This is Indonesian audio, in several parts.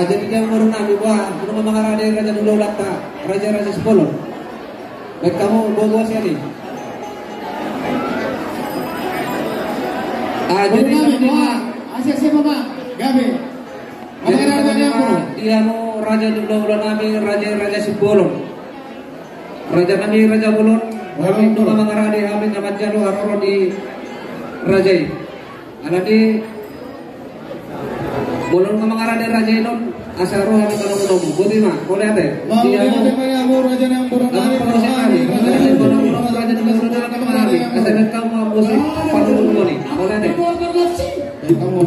Jadi dia murun nabi buah, menurut mengarah raja dulu lata, raja 10. Baik kamu bawa sini. Jadi Asyik siapa Pak? Gabe. Dia mau raja dulu nabi, raja 10. Raja nabi raja bulun, kami itu mengarah di kami nama jalur aroro di raja. Ada di bulun mengarah di raja itu. Asal roh yang kalau boleh mah, boleh ada. Dia mau raja yang burung hari, raja yang hari. Asal kamu mau musik padu boleh, boleh ada. Kamu.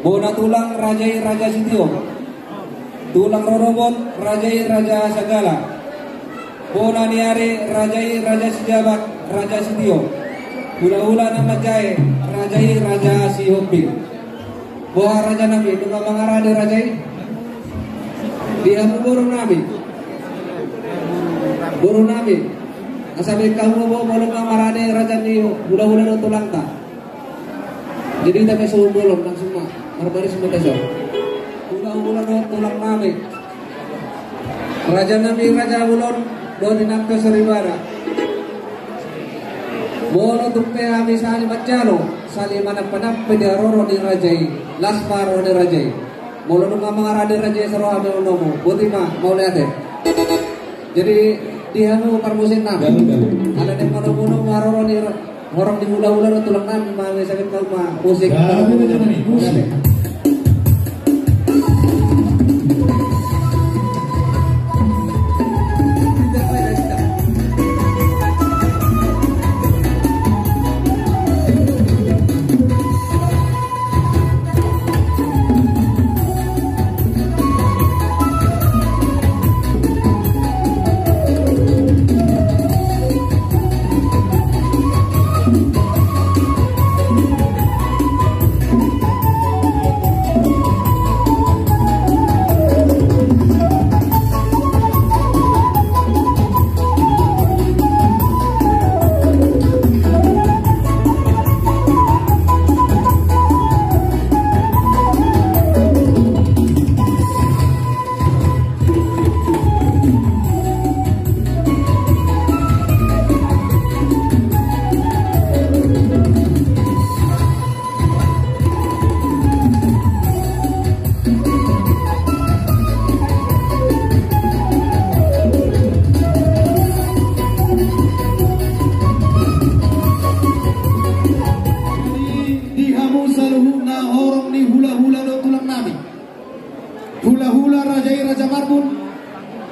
Bona tulang raja Sitio, tulang rorobot raja Sagala, bona niari raja Sejabat raja Sitio, hula-hula nama jae raja Sihopi, boha raja nabi tukang mengarah di rajai, dia burung nabi, asabi kamu mau mengarah di raja ni hula-hula no tulang ta, jadi kita suruh bolong langsung mah. Marbari semua besok. Ulang tulang nabi. Raja nabi raja bulon do dinamka seribara. Bono tumpe kami sali bacalo sali manap pede roro di rajai lasparo di rajai. Molo nung mga di rajai saro ame unomo. Buti mau lihat. Jadi dia mau permusin nabi. Ada di mana-mana maroro di orang di hula-hula tulang nabi mah sakit kau mah musik.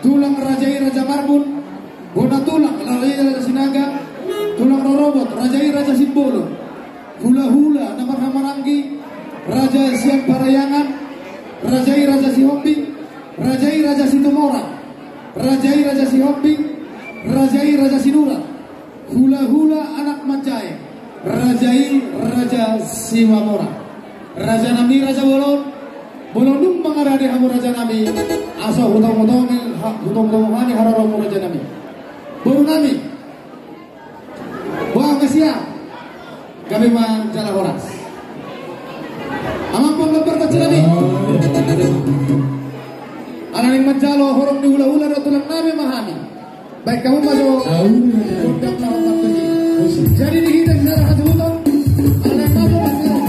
tulang Rajai Raja Marbun, Bona tulang Rajai Raja Sinaga, tulang Rorobot Rajai Raja Simbolo, hula-hula Namar Hamaranggi, Raja Siang Parayangan, Rajai Raja Sihombi, Rajai Raja Situmora, Rajai Raja Sihombi, Rajai Raja Sinura, hula-hula anak Mancai, Rajai Raja Siwamora, Raja Nami Raja Bolon, Bolonung mangarade hamu Raja Nami, asa hutong-hutong-hani haroromu Raja Nami. Baru Nami, Wah Kesia, kami Jala Horas. Amang penggemar kecil ini, anak yang menjalo horong di hula-hula dan tulang Nami mahami. Baik kamu masuk, undang lawan ini. Jadi dihidang secara hati hutong, anak kamu masuk.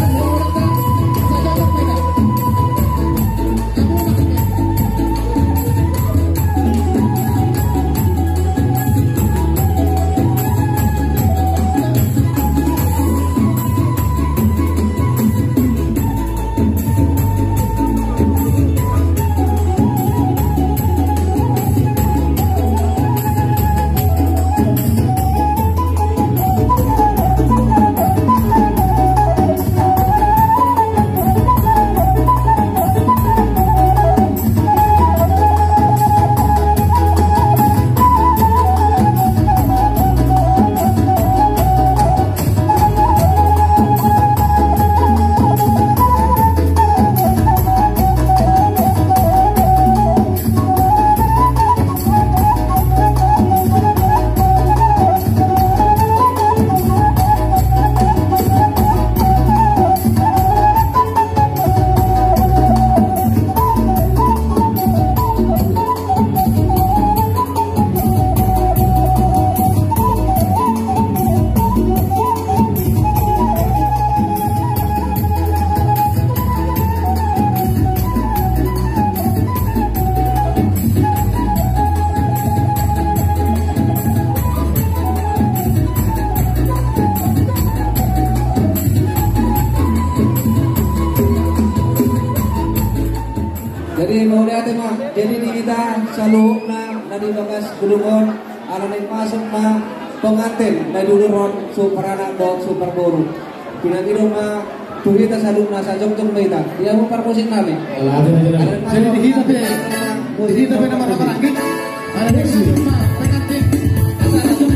Jadi mau lihat mah, jadi di kita selalu dari bagas gulungan, alanik masuk mah pengantin dari duluron super anak dog super boru. Pinagi rumah tuh kita selalu nasa jong kita, dia mau permusik nabi. Jadi di kita nama-nama lagi, ada di rumah pengantin, ada jong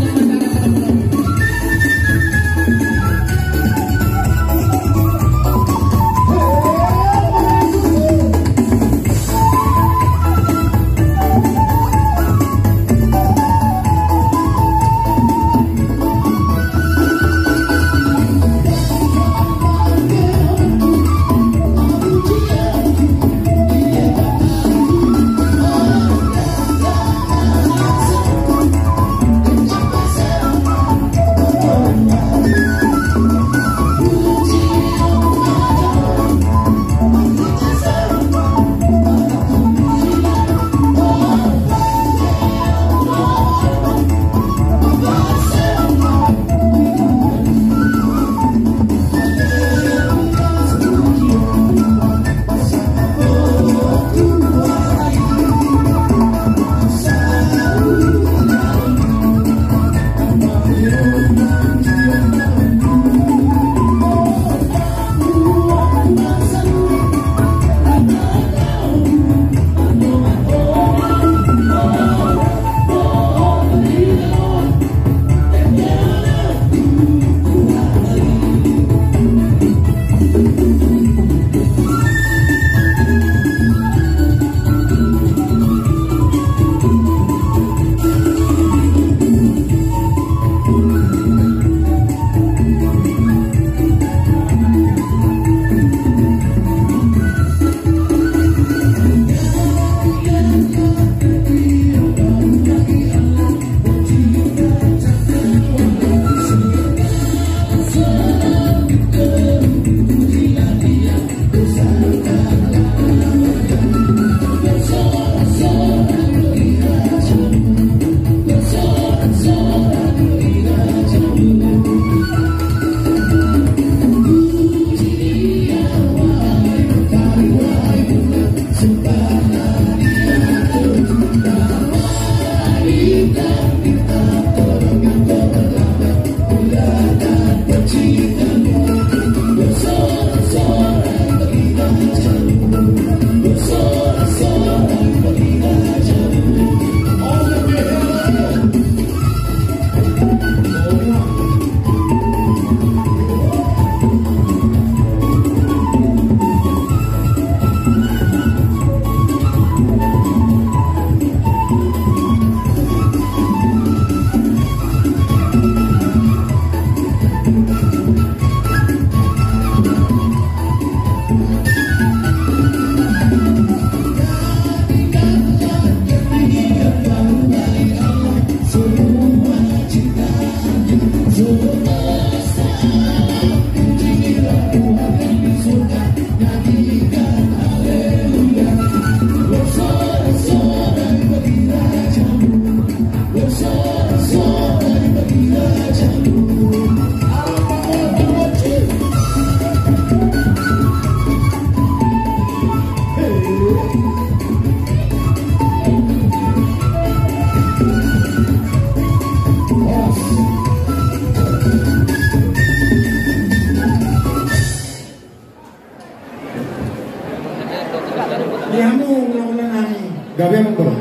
Gabi ang bro.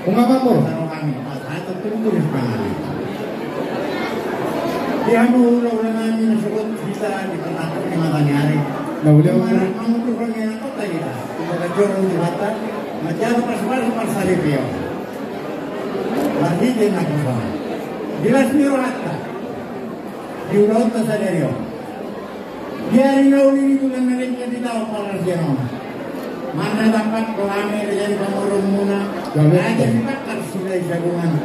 Kung nga ba bro? Dia mo ulang namin na sugot kita di pernah ni matanyari. Nahuli ako bro. Ang utusan niya ako tayo. Kumagajorong di mata. Masyado pas salipio. Lagi din ako sa. Dilas miro hata. Diulot na sa deryo. Dia rin na uli nito lang na rin niya dito ako para siya naman. Mana dapat kami jadi pemurung muna. Aja dipakar sila jagungan.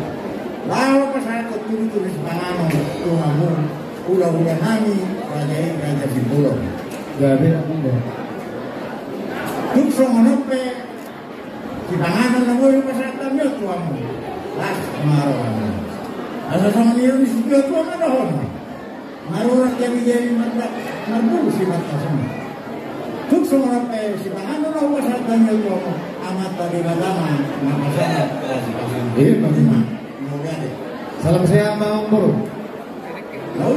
Lalu pas aku tulis panganon tuhamu ulah-ulah nami raja Simbolo. Gabi ako bro. Tukso manope si panganon na mo pas atamyo tuhamu. Las maroon. Asa sama niyo ni si tuhamu na marurat jadi marbulu si mata sama. Tuk semua si panganon na pas atamyo tuhamu amat tadi badama mamasana. Iya bagaimana? Salam saya Amang Baru.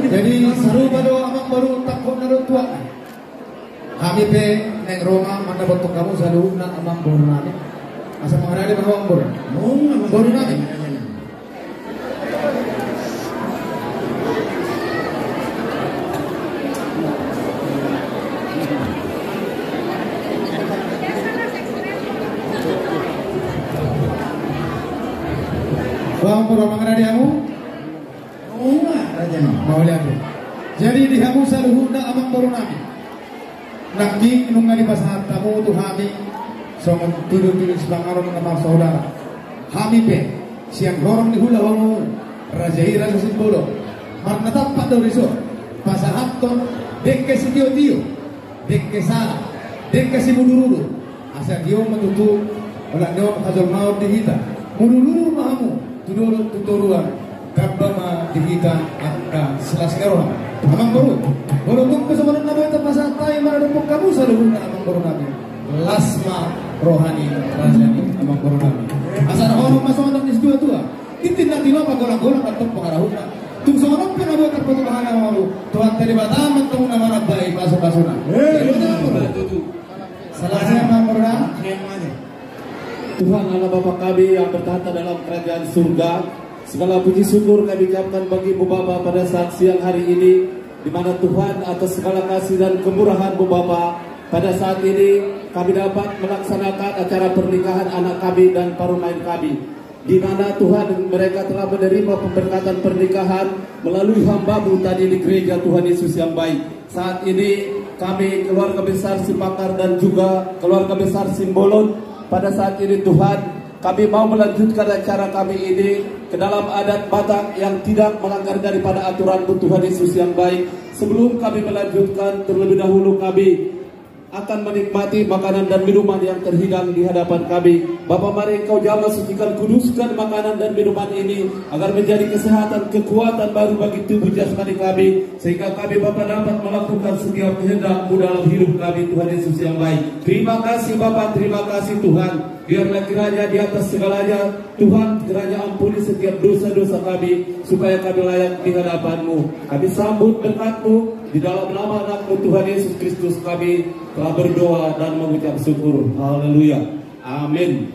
Jadi seru pada Amang Baru takut naruh tua. Kami pe neng Roma mana bentuk kamu selalu nak Amang Baru nanti. Asal mengenai di Amang Baru. Baru nanti. Bang Baru mengenai kamu. Mau lihat. Jadi di kamu selalu nak Amang Baru nanti. Nangking nunga di pasar tamu tu kami sama tuduh sebangaron nama saudara. Kami pe siang gorong di hula wangu Raja Simbolo. Marna tapak do riso. Pasar Hampton dekke si tio dekke sala dekke si mudurulu. Asa dio menutu olah dio hajol maut di kita. Mudurulu mahamu tudoro tutoruan kabama di kita angka selas orang. Amang Baru, baru tung kesemuan nama itu pasal tay mana dempuk kamu selalu guna Amang Baru nabi. Lasma rohani rajani Amang Baru nabi. Asal orang masuk anak di tua. Itin nanti apa golang-golang atau pengarahuna. Tung seorang pun ada terputu bahaya malu. Tuhan tadi bataman temu nama rabai masuk-masukna. Salah saya Amang Baru nabi. Tuhan Allah Bapa kami yang bertahta dalam kerajaan surga. Segala puji syukur kami ucapkan bagi Bu Bapa pada saat siang hari ini, di mana Tuhan atas segala kasih dan kemurahan Bu Bapa, pada saat ini kami dapat melaksanakan acara pernikahan anak kami dan parumain kami, di mana Tuhan mereka telah menerima pemberkatan pernikahan melalui hamba-Mu tadi di gereja Tuhan Yesus yang baik. Saat ini kami keluarga besar Sipakar dan juga keluarga besar Simbolon, pada saat ini Tuhan kami mau melanjutkan acara kami ini ke dalam adat Batak yang tidak melanggar daripada aturan Tuhan Yesus yang baik. Sebelum kami melanjutkan, terlebih dahulu kami akan menikmati makanan dan minuman yang terhidang di hadapan kami. Bapa, mari Engkau jamah sucikan, kuduskan makanan dan minuman ini agar menjadi kesehatan, kekuatan baru bagi tubuh jasmani kami, sehingga kami Bapa dapat melakukan setiap kehendak-Mu dalam hidup kami, Tuhan Yesus yang baik. Terima kasih Bapa, terima kasih Tuhan. Biarlah kiranya di atas segalanya Tuhan kiranya ampuni setiap dosa-dosa kami, supaya kami layak di hadapan-Mu. Kami sambut berkat-Mu, di dalam nama anak-Mu Tuhan Yesus Kristus kami telah berdoa dan mengucap syukur. Haleluya. Amin.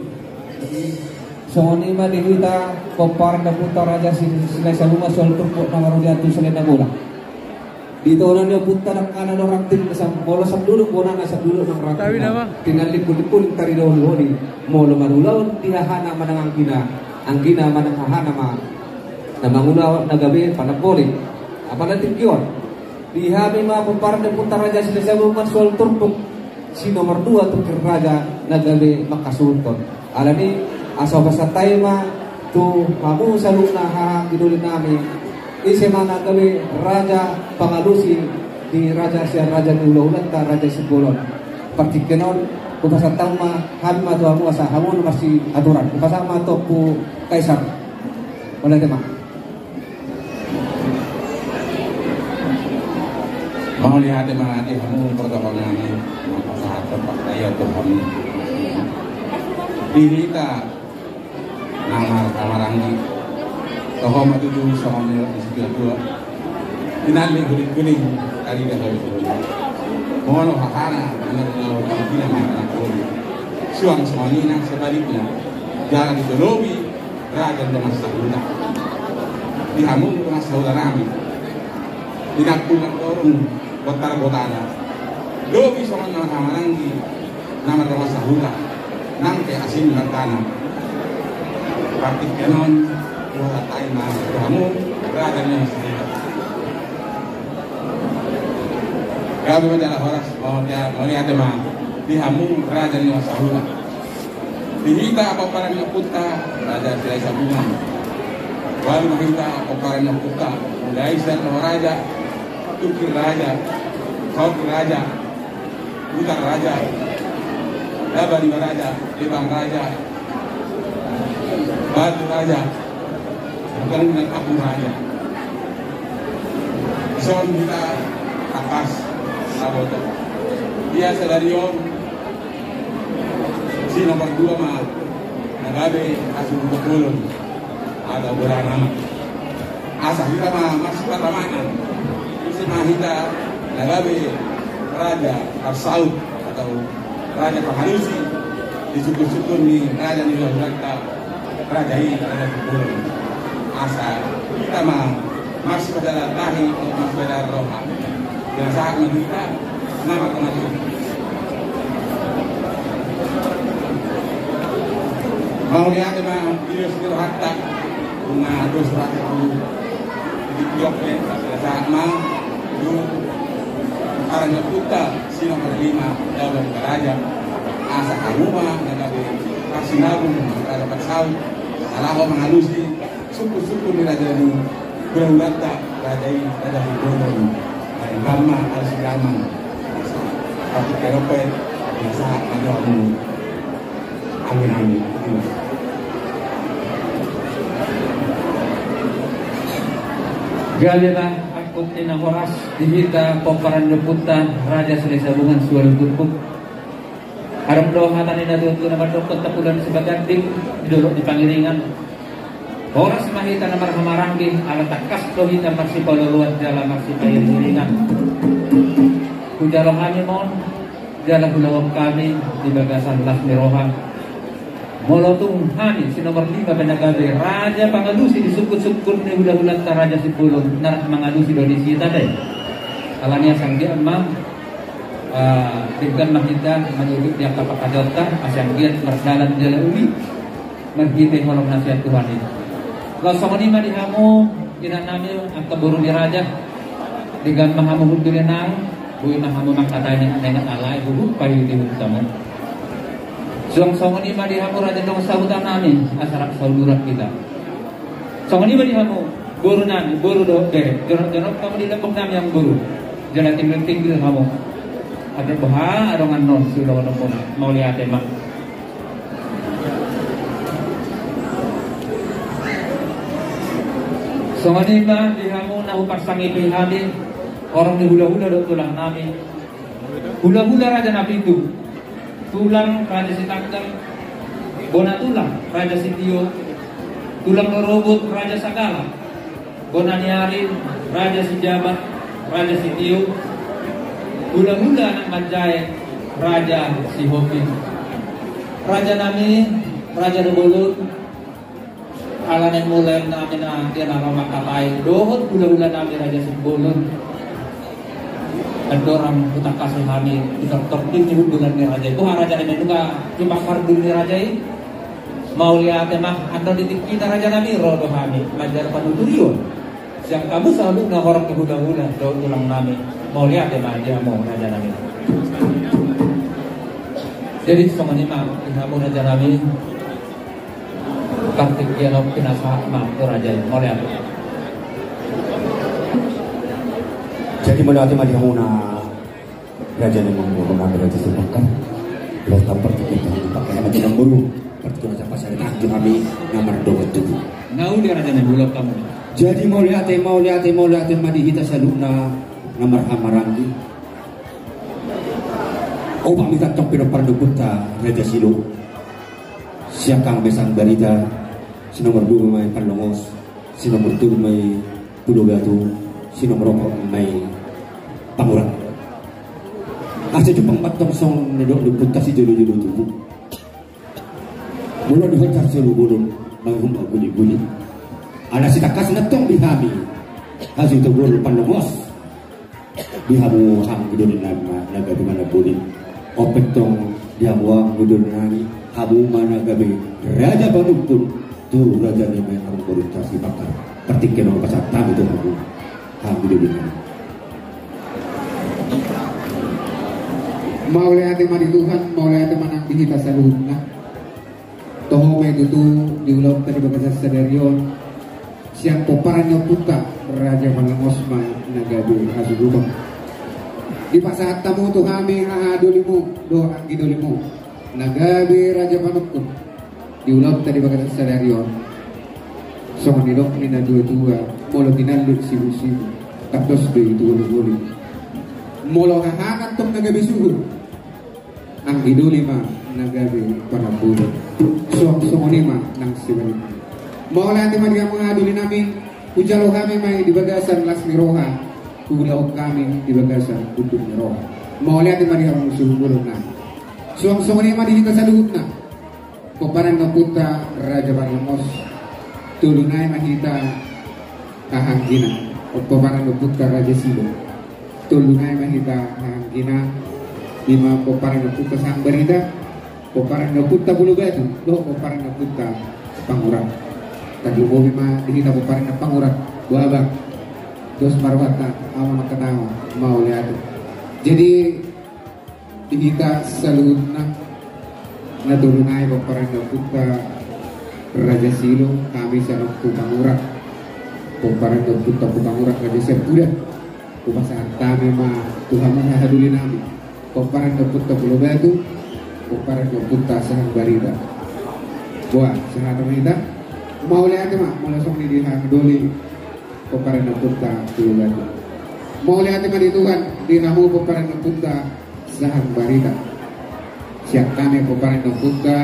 Soni madihita kompar na puta raja sila sa luma sol turpo na marujatu sila na bola. Dito na niya punta ng kanan orang tim sa bola sa dulo ko na sa dulo ng rakyat. Tinalipul-lipul tari daw honi. Molo marulaw tihahana manang ang gina manang hahana na mangulaw na gabi panapoli. Apa na tingkiyon? Di habi mga kumpara na punta raja sila sa luma sol turpo. Si nomor 2 tu raja na gabi makasulton. Alani asaw basta tayo tu kamu selalu hahang gidulin namin. Isi mana kami raja pangalusi di raja siya raja Ulaulan ta raja Sibolon. Partikenon Kupasa tama kami matu hamu asa hamu masih aturan. Kupasa matu pu kaisar. Boleh tema. Mau lihat tema di hamu protokolnya ini masalah tempat daya tuh hamu. Dirita nama kamarangi. Toh matu dulu sama di sebelah dua. Inali kuning kali dah habis. Mohon hakana benar benar tidak mana koli. Suang semuanya sebaliknya jalan itu lobi raja dengan saudara. Di hamu dengan saudara kami. Tidak punya orang botar-botana. Lobi semuanya kamarangi nama dengan saudara. Nangke asin bertanah. Praktik kenon buat tain mas kamu raja dengan saudara. Kami menjadi horas mau lihat tema di hamu raja ni wasahula. Dihita apa para puta raja silai sabungan. Baru mahita apa para puta mulai dan raja, tukir raja, kau raja, putar raja, dabari raja, lebang raja, batu raja, bukan dengan aku raja. Son kita atas saboto. Biasa dari om si nomor 2 mah nagabe asul betul ada bulan nama asa kita mah masih pertamanan si mah kita nagabe raja Arsaud atau raja Pamanusi disyukur-syukur nih raja nih raja ini raja betul asa kita mah masih pada lahi masih pada roha yang saat kita nama kematian. Mau lihat memang video sekitar hatta bunga dos rakyat dulu di bloknya saat mau dulu karena puta si nomor 5 jawab raja asa karuma negabe kasih nabung ada pasau salah mengalusi suku-suku ni raja ni berulata raja ini raja Bono Gama harus gaman, tapi kerope bisa ada angin. Galera aku tina horas dihita poparan leputan raja silai sabungan suara turpuk. Aram doa tani natutu nama dokter tapulan sebagai dik didorok di pangiringan. Horas mahita namar hamaranggi ala takas dohita marsi paluluan jala marsi pangiringan. Kujalang kami mon jala hulawam kami di bagasan Lasmi Rohang. Molotung hani si nomor 5 penagabe raja pangalusi disukut-sukut ni hula-hulat ta raja Sipulon narak mangalusi donisi tadi. Alania sanggian mang dengan mahita menyebut yang kapakadota asanggian berjalan jalan umi menghiti holong nasihat Tuhan ini. Kalau sama ni mah dihamu ina nami ang kaburu ni raja dengan mahamu hudul nang bui mahamu makatanya dengan alai hulu payu di utama. Song ni mah dihamu raja dong saudan nami asarak saudurat kita. Song ni mah dihamu guru nami guru do dere jorok kamu di lembong nami yang guru. Jangan tinggal kamu. Ada baha adongan non sudah nombor mau lihat emang. Songanima dihamu nahu pasangi pihadi orang di hula-hula do tulang nami. Hula-hula raja nabi itu. Tulang raja Sitanggang, bona tulang raja Sitio, tulang robot raja Sagala, bona Niari raja Sijabat, raja Sitio, hula-hula anak Manjai raja Sihopi. Raja nami raja Nubulut ala yang mulai namin na dia naramak katay dohot hula-hula namin raja Simbolon at dorang putak kasih kami ditortor din ni hudulan ni raja itu raja namin juga dipakar dun ni raja mau lihat emang anda ditik kita raja namin rodo kami majar panuturio siang kamu selalu ngahorok ke hula-hula do tulang namin mau lihat emang dia mau raja namin jadi sama ni mah kamu raja namin Kartik dialog pinasa itu raja yang mulai apa? Jadi mulai hati madi hamuna raja yang menggurung nabi raja sebutkan Rota pertukutan pakai hemat yang buru pertukutan siapa saya takut kami ngamar doa tubuh. Ngau dia raja bulog kamu. Jadi mau lihat madi kita saluna ngamar hamaranggi. Oba minta tompiro pardukuta Raja Silo. Siakang besang barita. Si nomor 2 may Panlongos. Si nomor 3 may Pulau Batu. Si nomor 4 may Panguran. Asa jupang batong song nedok dipunta si jolo-jolo tubuh. Mula dihocar selubulun manghumba buli-buli. Ada si takas netong dihami. Hasil tebul Panlongos. Dihamu hang gidolin nama naga di mana buli. Opek tong dihamuang gidolin nani. Hamu mana gabe Raja Banupun. Tu Raja ni main hamu berintasi bakar. Pertikin orang pasal tahu tu hamu. Hang gidolin nani. Mau lihat teman Tuhan, mau lihat teman yang kita saluhna. Toho may tutu diulang tadi bagasa sadarion. Siang poparannya puta Raja Malangosma nagabi hasudubang. Di pasahat tamu tu kami hahadulimu doa gidulimu. Nagabi Raja Panukun diulang tadi bagasa sadarion. Songan nilok ni na dua-dua molo tinalut sibu-sibu. Tapos do itu guli-guli. Molo hahangat tong nagabi suhur. Ang idulima nagabi para bulan. Songonima nang sibalik. Mau lihat teman yang mengaduli namin. Ujalo kami may di bagasan Lasmi Roha. Ulaw kami di bagasan Undung Roha. Mau lihat teman yang musuh-musuh na. Songonima di kita saluhut na. Koparan napunta Raja Barlamos. Tulunay mahita kahangginan. Koparan napunta Raja Silo. Tulunay mahita kahangginan. Lima koparan napunta sang berita. Koparan napunta Pulau Batu. Doh koparan napunta Panguran. Taglubo lima dihita koparan na Panguran. Dua abang. Dos marwata. Awa makatawa. Mau lihat. Jadi dihita saluhut na natulunay koparan napunta Raja Silo. Kami sa napunta Panguran. Koparan napunta Panguran Raja Serpuda. Kupasaan kami ma Tuhan menghaduli namin. Koparan napunta Pulau Batu. Koparan napunta Sahang Barita. Buat sehat kita. Mau lihat mah, mau langsung di doli. Koparan napunta Pulau Batu. Mau lihat mah di Tuhan di namu koparan napunta Sahang Barita. Siap kami koparan napunta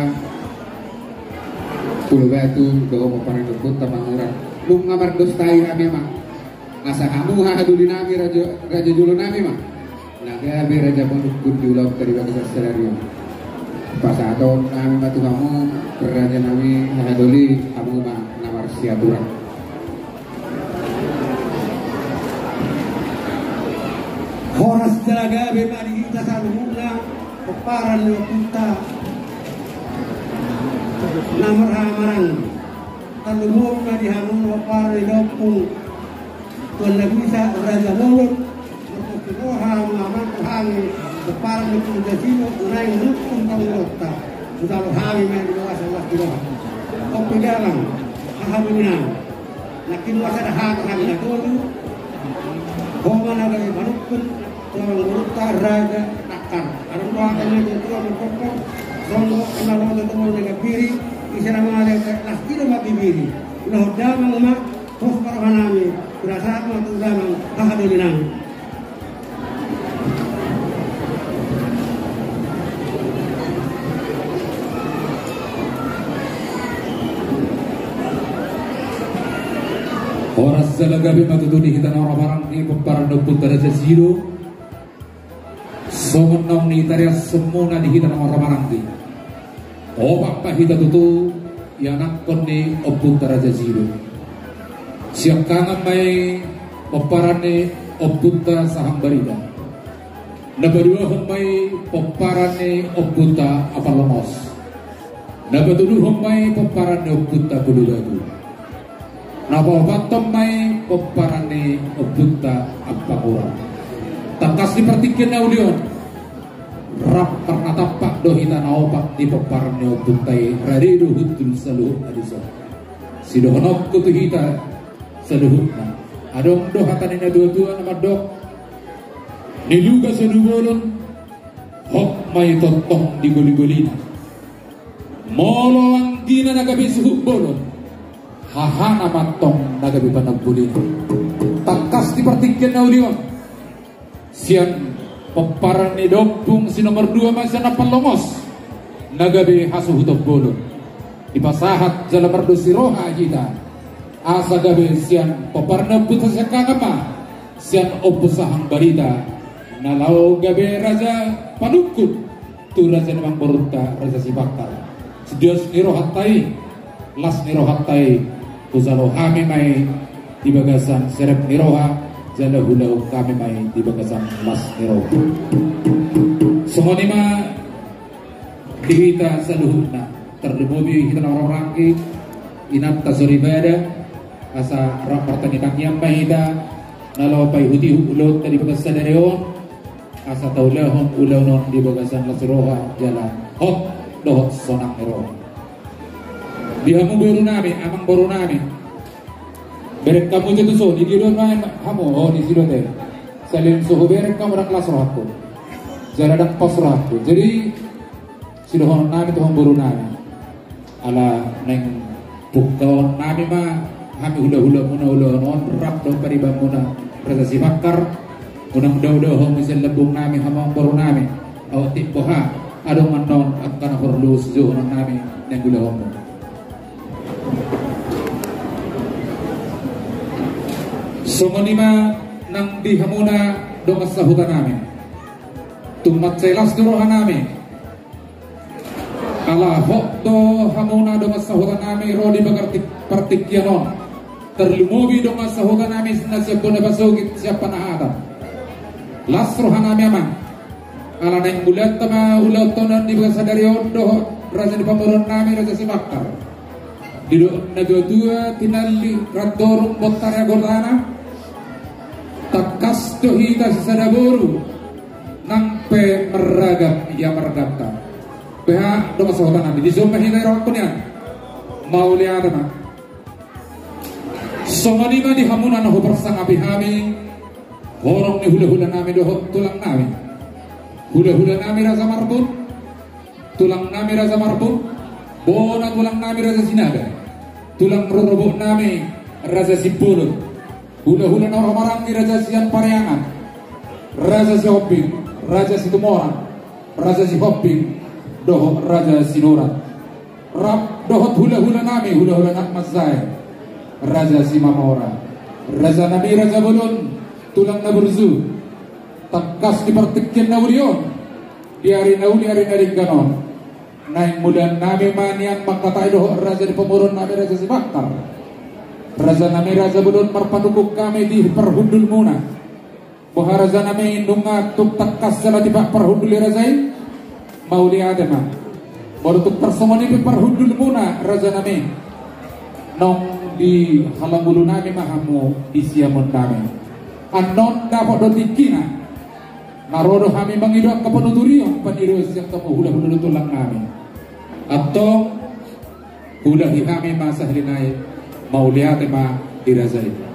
Pulau Batu. Doa koparan napunta Panguran. Lu ngamar dostai kami mah. Masa kamu haduli nami Raja Julu nami mah. Nagabi Raja Panukun diulang dari bagasa sadarion. Pas atau kami batu kamu Raja nami haduli kamu mah namar siaturan. Horas Nagabi mah kita saluhuna peparan kita namar hamarang. Talumong na dihamong peparan lopung. Tuan bisa Raja Mulut. Orang ngaman Tuhan depan itu jasino naik hukum tangota sudah hari main dua sebelas kilo kopi dalam alhamdulillah nakin wasa dah kami nak dulu homan ada yang manukun orang luta raja takkan ada dua kali itu orang pokok sono kenal orang itu orang biri isyarat mengalir kelas tidak mati biri udah damang mak terus perhanami berasa mak tu damang alhamdulillah. Horas Nagabi matutuni kita na orang ni peparan napunta Raja Silo. Somenong ni tarias semua di kita na orang ni. Opak pa kita tutu yang nakon ni opunta Raja Silo. Siap kangen may peparan ni opunta Sahang Barita. Nabadua humay peparan ni opunta Apalongos. Nabadua humay peparan ni opunta Pulau Batu. Nabawatom may peparane opunta Panguran. Takas dipertikin na ulion. Rap karena tapak dohita na opak di peparane opuntai radido hutul saluhut adisa. Sidohonok kutuhita saluhut na. Adong dohatan ina dua-dua nama dok. Niluga sa dubolon. hok may totong di guli-gulina molo ang gina nagabi suhuk bolon hahana matong nagabi panagbulina takas di pertikyan na uliwan siyan peparan ni dopung si nomor 2 masih na palongos nagabi hasuhutog bolon ipasahat jala merdu siroha kita asa gabi siyan peparna buta siya kagama siyan opusahang barita nalau gabi raja panukut tu raja namang borutta raja sibakar sedios nirohatai las nirohatai kusalo hami mai di bagasan serep niroha jala hulau kami mai di bagasan las niroha semonima dihita saluhutna terdemobi kita orang-orang inap tasuribada asa rapartan itang yang mahita nalau pai huti ulot tadi bagasan dareon asa taulahon ulaunon di bagasan lasiroha jalan hot dohot sonak niroha dihamu baru nami amang baru nami berek kamu jatuh so di kidon main hamu oh di kidon deh salin suhu berek kamu rak lasrohaku jalan dak pasrohaku jadi sidohon nami tuhong baru nami ala neng bukaon nami ma kami hula-hula muna non rap do pariba muna rasa si bakar unang daw misal lebung nami hamang baru nami aw tipo ha adong manon at kana perlu sejuh nang nami neng gula homo songonima nang dihamuna do masahutan nami tumat selas durohan nami ala hok do hamuna do masahutan nami rodi bagartik partikyanon terlumugi do masahutan nami na siya na basugit siya panahatan lasrohan nami amang ala neng bulat tama ulau tonan di bagasa dari do raja di pamuron nami raja si bakar di do nagadua tinali radorong botarya gordana takas do hita si sadaboru nampe meragam ia meragam PH do masahutan nami di zona hinay rawat kunyan mau lihat na songonima di hamunan ho bersang api hami horong ni hula-hula nami do tulang nami hula-hula nami rasa marbun tulang nami rasa marbun bona tulang nami rasa sinaga tulang rorobok nami rasa sipulun hula-hula na Romarangi rasa sian pariangan rasa si hopping rasa si tumoran rasa si hopping doho raja sinurat rap dohot hula-hula nami hula-hula nak masai raja si mamora raja nami raja bolon tulang na berzu takas di partikyan na urion diari na uli ari naring ganon naing mudan nami manian magkatay doho raja di pamuron nami raja si bakar raja nami raja bolon marpanukuk kami di perhundul muna boha raja nami nunga tuk takas jala di perhundul rajain mau lihat mah baru untuk persemoni perhundul muna raja nami nong di halang bulu nami mahamu di siamun nami anon dapat dotikina narodo kami mengidok kepenuturiong penirus yang kamu hula-hula tulang nami atau hulahi kami masa linai mau lihat mah dirasai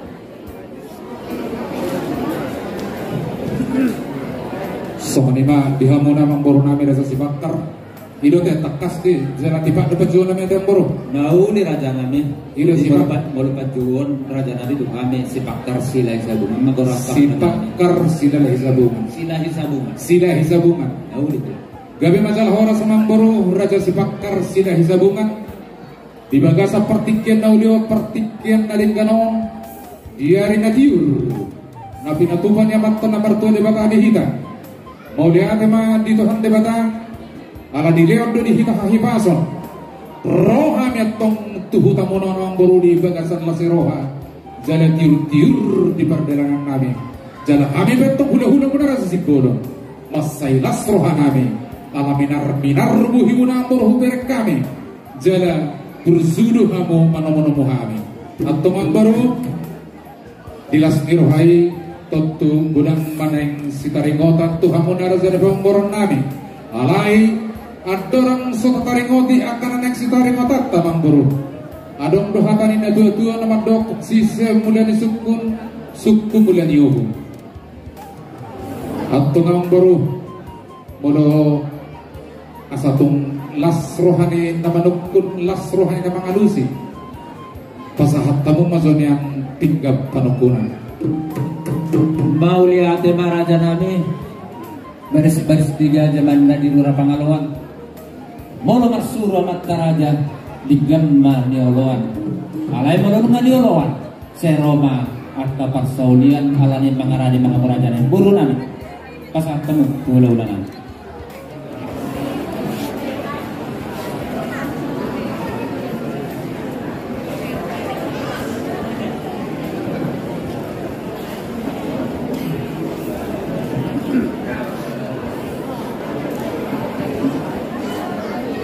sonima dihamuna mamboro nami rasa si bakar ido teh takas di jalan tiba dapat jual nami yang boro Mau ni raja nami Ilo si babat mulu pajuon raja nami tu kami si bakar sila hisabungan magoraka si bakar sila hisabungan sila hisabungan Mau itu gabi masalah hora samamboro raja si bakar sila hisabungan di bagasa pertikyan na ulio pertikyan na lingganon diari na diur na pinatupan niya maton na bartuan di baka hita mau lihat ma dito han de bata ala di leon do di hita hahipason roha metong tuhuta monon ang boru di bagasan lasi roha jala tiur-tiur di perdelangan nabi jala kami betong hula-hula muna rasa sikolo masay las roha nabi ala minar buhi muna ang boru berek kami jala bersuduh kamu manomono kami atau man baru dilas nirohai tentu budang maneng sitaringotan Tuhan naraja debong boron nami alai adorang sota taringoti akan anek sitaringotat tamang buru adong dohatan ina dua nama dok sise muliani suku muliani yohu atau namang buru mono asatung las rohani namanukun las rohani namangalusi pasahat tamu mazon yang tinggap panukunan Mauliate maraja nami baris-baris tiga zaman na di Nura Pangalawan molo marsuro mataraja di gamma nioloan alay molo nga nioloan seroma at kaparsaulian alani pangarani mga maraja na buru nami pasahat tamu ulaulanan.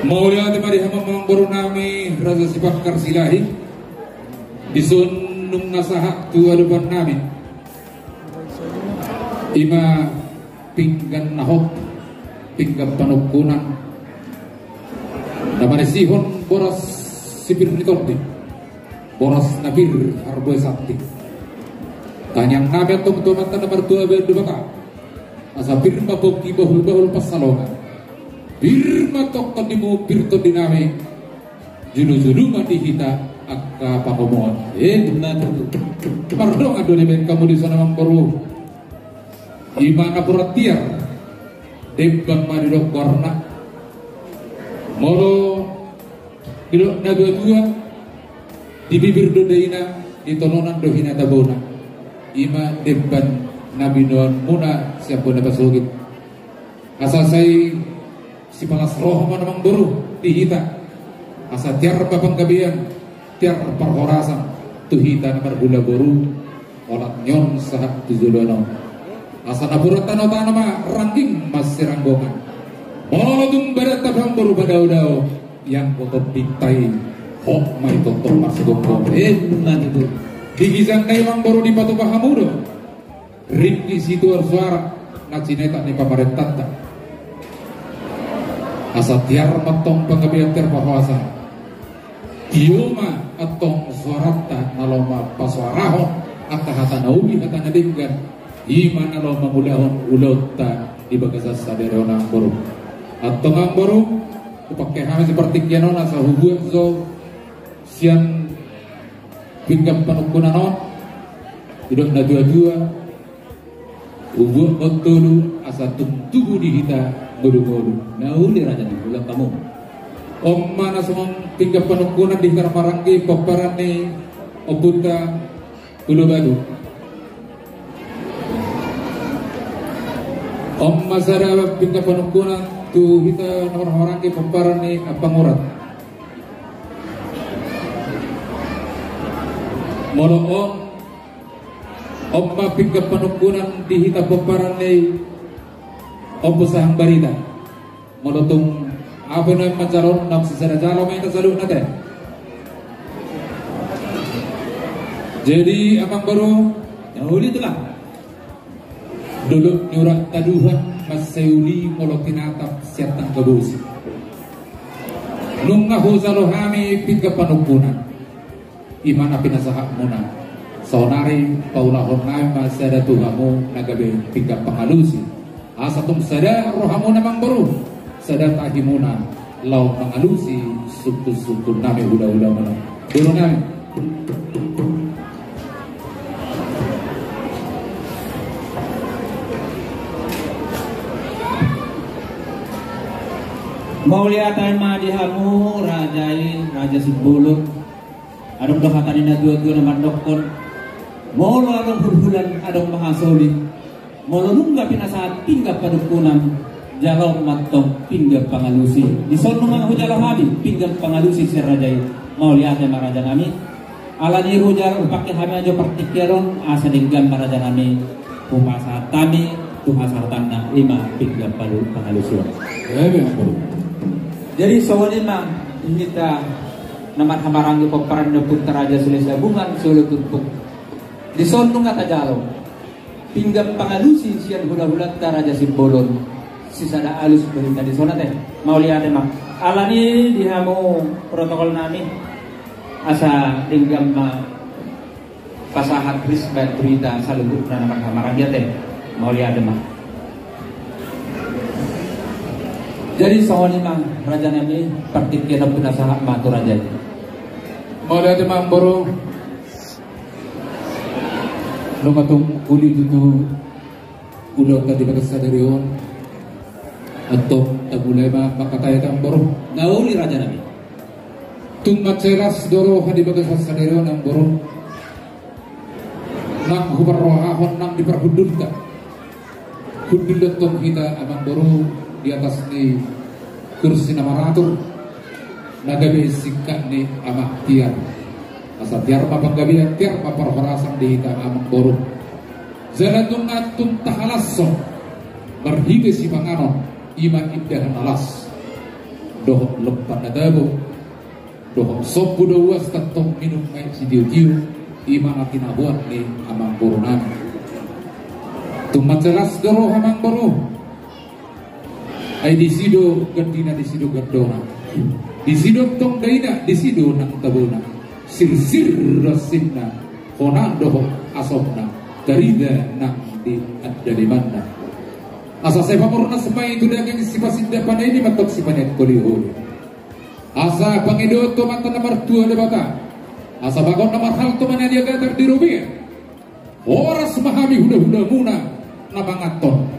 Maulia di mari hamam baru nami Raja Sibakar Silahi disun nung nasaha tu adupan nami ima pinggan nahok pinggan panukunan namanya sihon boras sipir nitordi boras nabir harboe sakti tanyang nabi atong tumatan nomor 2 berdua asa birma boki bahul pasalongan birma tokkan di mo birto dinami julu-julu mati hita akka pakomoan benar pardon ado leben kamu di sana mangbaru imana perhatian debang madidok warna moro kilo naga dua di bibir dodaina di tononan dohina tabona ima deban nabi non muna siapa na pasugit asasay si palas roh manamang baru dihita asa tiar papang gabian tiar parhorasan tuhita namar gula baru olat nyon sahat tujulono asa napuratan o tanama ranking mas siranggongan molodung barat tabang baru badau-dau yang kotor pintai hok may totok marsugong benar itu digisang kayo baru di patu pahamudo rinki situ suara nacineta ni pamarentata asa tiar matong panggabian tiar pahawasan kiuma atong suarata naloma paswarahon at hata naumi hata nadinggan iman naloma mulahon ulota di bagasas saderona baru atong ang baru upake hame seperti kianon asa hubuan zo sian pinggam panukunanon hidup na dua-dua ubuan betul asa tubuh di hita bodoh-bodoh. Nah, uli raja nih, ulang kamu. Om mana semua tinggal penukunan di Karmaranggi, Paparane, Obuta, Pulau Badu. Om masara tinggal penukunan tu kita Karmaranggi, Paparane, Apangurat. Molo om ma tinggal penukunan di hita Paparane. Ompusang barita molotong apa na macaron nam sisara jalo main tasalu nate jadi abang baru yahuli itulah dulu nyurak taduhan maseuli molotinatap siatang kebusi nung ngahuzalohami pingga panukunan imana pinasahak muna sonari paulahon ngai masada tuhamu nagabe pingga pangalusi asatum sada rohamu namang baru sada tahimuna lau mengalusi suku-suku nami udah mana dulu nami mau lihatan madihamu raja Sibolon adong dokatanina dua-dua nama dokon mau lo adong hulhulan adong mahasoli molo nungga pinasaat pinggap padukunan jalaw matong pinggap pangalusi di sono mga hujalaw habi pinggap pangalusi si rajay mau lihat maraja nami ala ni hujal pakai hami aja partikeron asa dinggan maraja nami pumasa tami tuhasatan na lima pinggap pangalusi jadi soalnya mah kita namat hamarangi peperan neput teraja sulisa bungan sulu tutup di sono nga tajalaw pinggam pangalusi sian hula-hulat Raja Sibolon sisada alus berita di sana teh mau lihat emang alani dihamu protokol nami asa pinggam pasahat risbat berita salubut na nama kamaran dia teh mau lihat emang Jadi soalnya mang raja nami partikian penasaran matu raja. Mulai demam baru lumatung kulit itu udah tadi bagas sadarion atau mulai makataya tamboro Gauli raja nami. Tumat ceras doro hadi bagas sadarion ang boro nang hubarrohahon nang diperhudulkan hudul tong kita amang boro di atas ni kursi namaratur nagabi sikak ni amah tiar asa tiar papanggabian tiar paparhorasan di hita amang boro zalatun atun tahalasso berhiga si panganon ima indahan alas doh lempan nadabo doh sopu doas tatong minum ay si diu-diu ima akinabuan ni amang boro nami tumat jelas doro amang boro ay disido gantina disido gandona disido tong daina disido nang tabona sir rasinna hona doho asomna darida nang di addalimanda asa sepa purna semai itu dagang sipasinda pada ini matok sipanet kolihuli asa pangido to mata nomor 2 debata asa bagon nomor hal to mana dia gatar di rubi horas mahami huda muna namangaton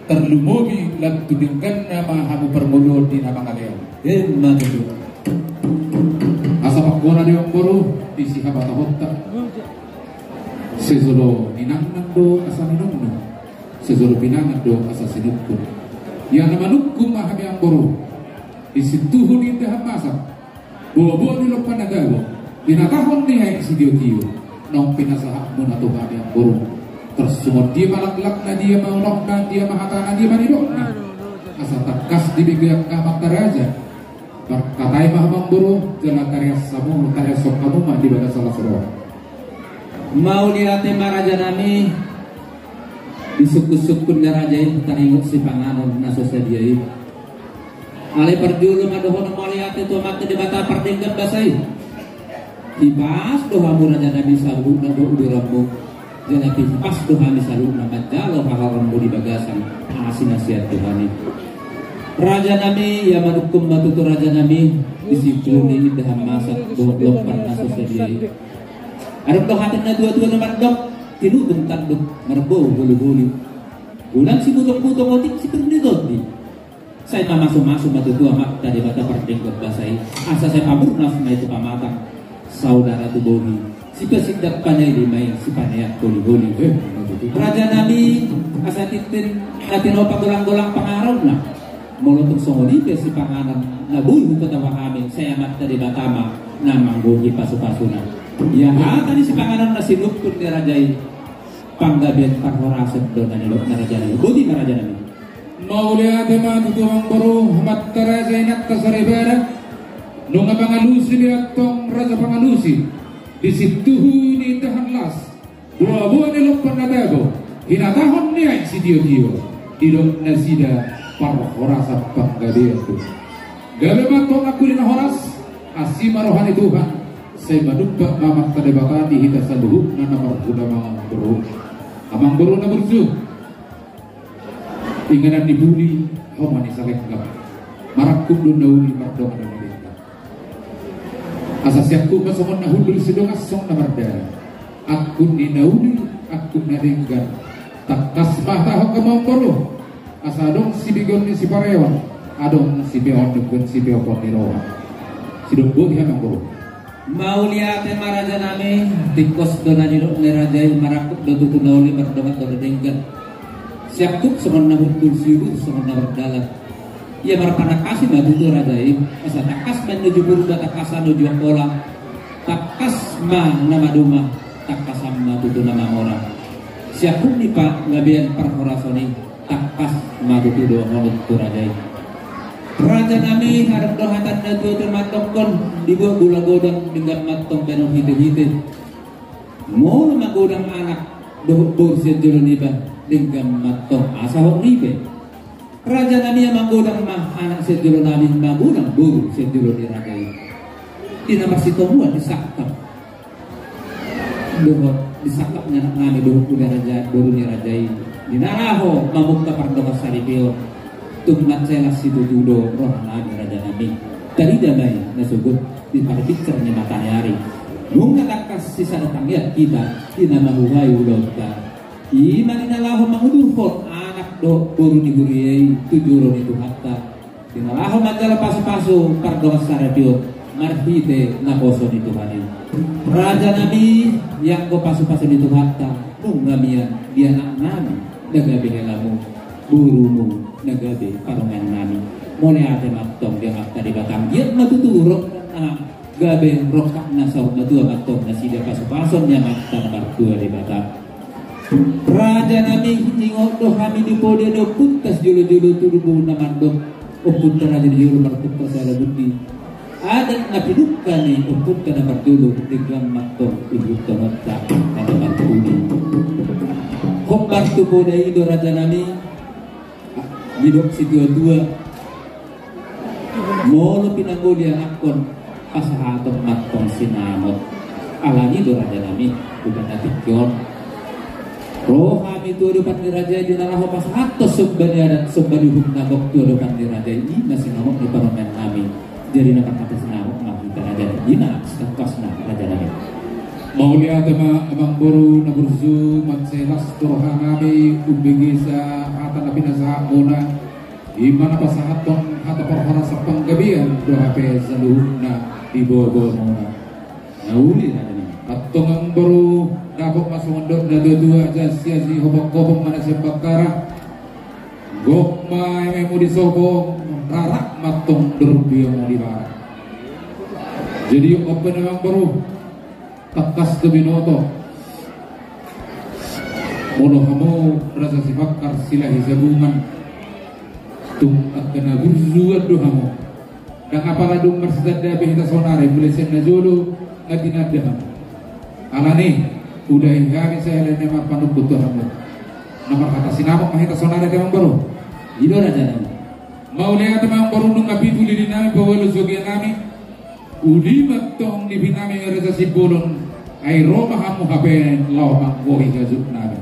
terlumobi lan tudingkan nama hamu permulur di nama kalian Emang itu. asa pakgona di omboro di sihabata hotta sesolo ninangan do asa ninangan sesolo pinangan do asa sinukku ya nama nukku mahami omboro di situhun indah masak bobo di lopan nagawa dinatahon ni hai si dio nong pinasahak muna to kami omboro terus semua dia malak-lak na dia maulok na dia mahatana dia manidok na asa takas dibigyan kamak taraja katay mahamang buru jalan karya samu karya sok kamu mah di bawah salah seruah Mau lihat maraja nami disukun-sukun darajai taninguk si panganon naso sediai ale perjulu madohon mau lihat itu mati di bata perdenggan basai dibas doha muraja nabi sabu nado udirambung jadi pas Tuhan disaluk nama jalo hal rembu di bagasan ngasih nasihat Tuhan raja nami yang mendukung batu tu raja nami disitu ni indah masak belum pernah sesediai ada dohatannya dua-dua nomor dok tinu bentar dok merbo bulu-bulu bulan si butuh-butuh otik si perni saya masuk batu tua mak dari bata perdengkot basai asa saya pamur nasma itu pamatang saudara tu bogi si pesidap panai di main si panayat goli-goli raja nami asa titin natin opa golang-golang pangarap na mulutung songoli ke si panganan nabulu ketawa kami saya amat dari batama na mangguhi pasu-pasuna ya tadi si panganan na sinupkun ni rajai panggabian parhorasep do na nilok na raja nami budi na raja nami maulia tema tutuang baru hamat taraja inat kasaribara nunga pangalusi liat tong raja pangalusi di situ ni tahan las buah-buah ni lupa nadago hinatahon ni ay si dio idok nasida parhorasa panggadia tu gabe matong aku lina horas asima rohani Tuhan saya madumpa mamak tadebaka di hita saluhuk na namar kuda amang buru na berzu inganan dibuli homani salekap marakum dundauli mardong ada mereka asa siapku masongon nahudul sidong asong na mardara akun dinauli akun naringgan takas mahtaho kemamboro asa adong si bigon ni si parewan adong si beon dukun si beopon ni rohan si dongbo di hamang boro mau lihat maraja nami tikos dona nilok ni rajai marakuk do tutunauli mardomat do denggan siapku songon nahudul siru songon na mardalat ia marpana kasih madu do rajai asa takas menuju burda takasan nuju pola takas ma nama duma takasam ma tutu nama orang siapku ni pak ngabian parhorasoni takas ma tutu do honut tu rajai raja nami harap dohatan na tu termatokon di buah gula godang dengan matong benong hite-hite mau magodang anak doh borsia joloniba dengan matong asahok nibe raja nami yang magodang mah anak sejolo nami magodang buru sejolo di ragai tina masih tomuan disakap doh disakap nami doh kuda raja buru ni rajai dinaraho mamukta pardoka saripio Tungmat saya situ tudo roh nabi raja nabi. Tadi damai nasugut di pada picturnya matahari. Mungkatakas sisa datangnya kita nama huhay ulota. Iman inalahu mangudurfot anak do buru di guriyai tujuro itu hatta. Inalahu majala pasu-pasu pardos sarapio marhite naposo itu hari. Raja nabi yang go pasu-pasu itu hatta. Nungamian dia nak nami nagabe helamu burumu nagabe parongan nami. Mone ate matong dia hatta di batang dia matuturo na gabe rokak nasau matua matong nasi dia pasu-pasu nya matta bartua di batang. Raja nabi ingok do kami di pode do putas julu-julu turubu namandok uput raja di julu bertukas ala budi adat napidukkan ni uput kana berdulu di gam matong ibu tomatta kana berdulu kobar tu pode ido raja nabi bidok si dua-dua molo pinanggo dia akon pasahaton matong sinamot alani do raja nabi bukan natikyon roh kami tu depan diraja di naraho pas atas sebenarnya dan sebenarnya hukum nabok tu depan diraja ini masih nabok di parlemen kami jadi nak kata senamok nak kita raja ini nak status nak raja kami mau lihat emang baru naburzu matselas roha kami ubigisa hata nabi nasa mona imana pasahaton hata perhara sapang gabian doa pe zaluhna di bawah mona nauli raja kami atong baru dapat masuk mondok na dua aja sia-sia hobok-hobok mana sebakara gok mai mau disobong rarak matong derbi yang mau dibarak jadi open memang baru takas ke binoto mono kamu rasa sifakar silahi sabungan tung akena burzuat dohamu dan apala dung mersedada behita sonare boleh sena jolo lagi nadam alani udah kami saya dan nama panuk butuh kamu nomor kata sinamok mahita sonara kemang baru ido raja nabi mau lihat memang baru nung api tuli di nami bawa luzogia nami udi matong di binami ngerasa si bolon ay roma hamu hapen lau manggohi gazuk nami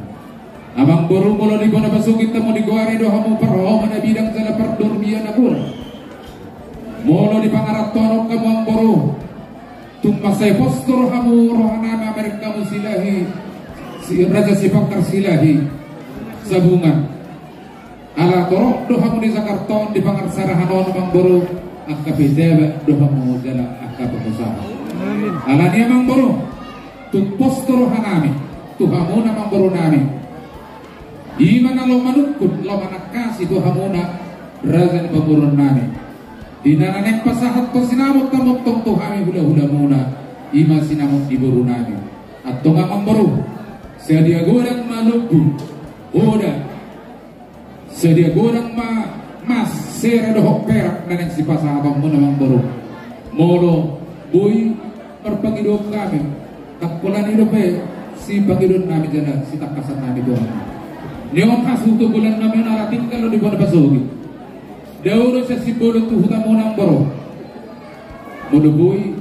amang baru mula di bona basukit temu di goare do hamu perhoma na bidang sala perdurmian akura mula di pangaratonok kamu ang baru tumpasay postur hamu rohanama mereka musilahi si raja sifakar silahi sabungan ala torok dohamu di Jakarta di pangarsarahanon mang boro akabedeba dohamu jala akabamusaha ala niya mang boro tut postur rohanami tuhamu na mang boro nami imana lo manukut lo manakasi dohamu na raja ni pamurun nami dinananek pasahat to sinamot kamot tong tuhami hula-hula muna ima sinamot diburu nami atau ngamang baru sedia gorang malubu oda sedia gorang mas sera dohok perak nanek si pasahat muna mang baru molo boy perpangidok kami takpulan hidup si pangidok nami jana si takasan nami doang neon khas untuk bulan nami naratin kalau di bona pasugi dauro sa simbolo tu hutamo ng baro muduboy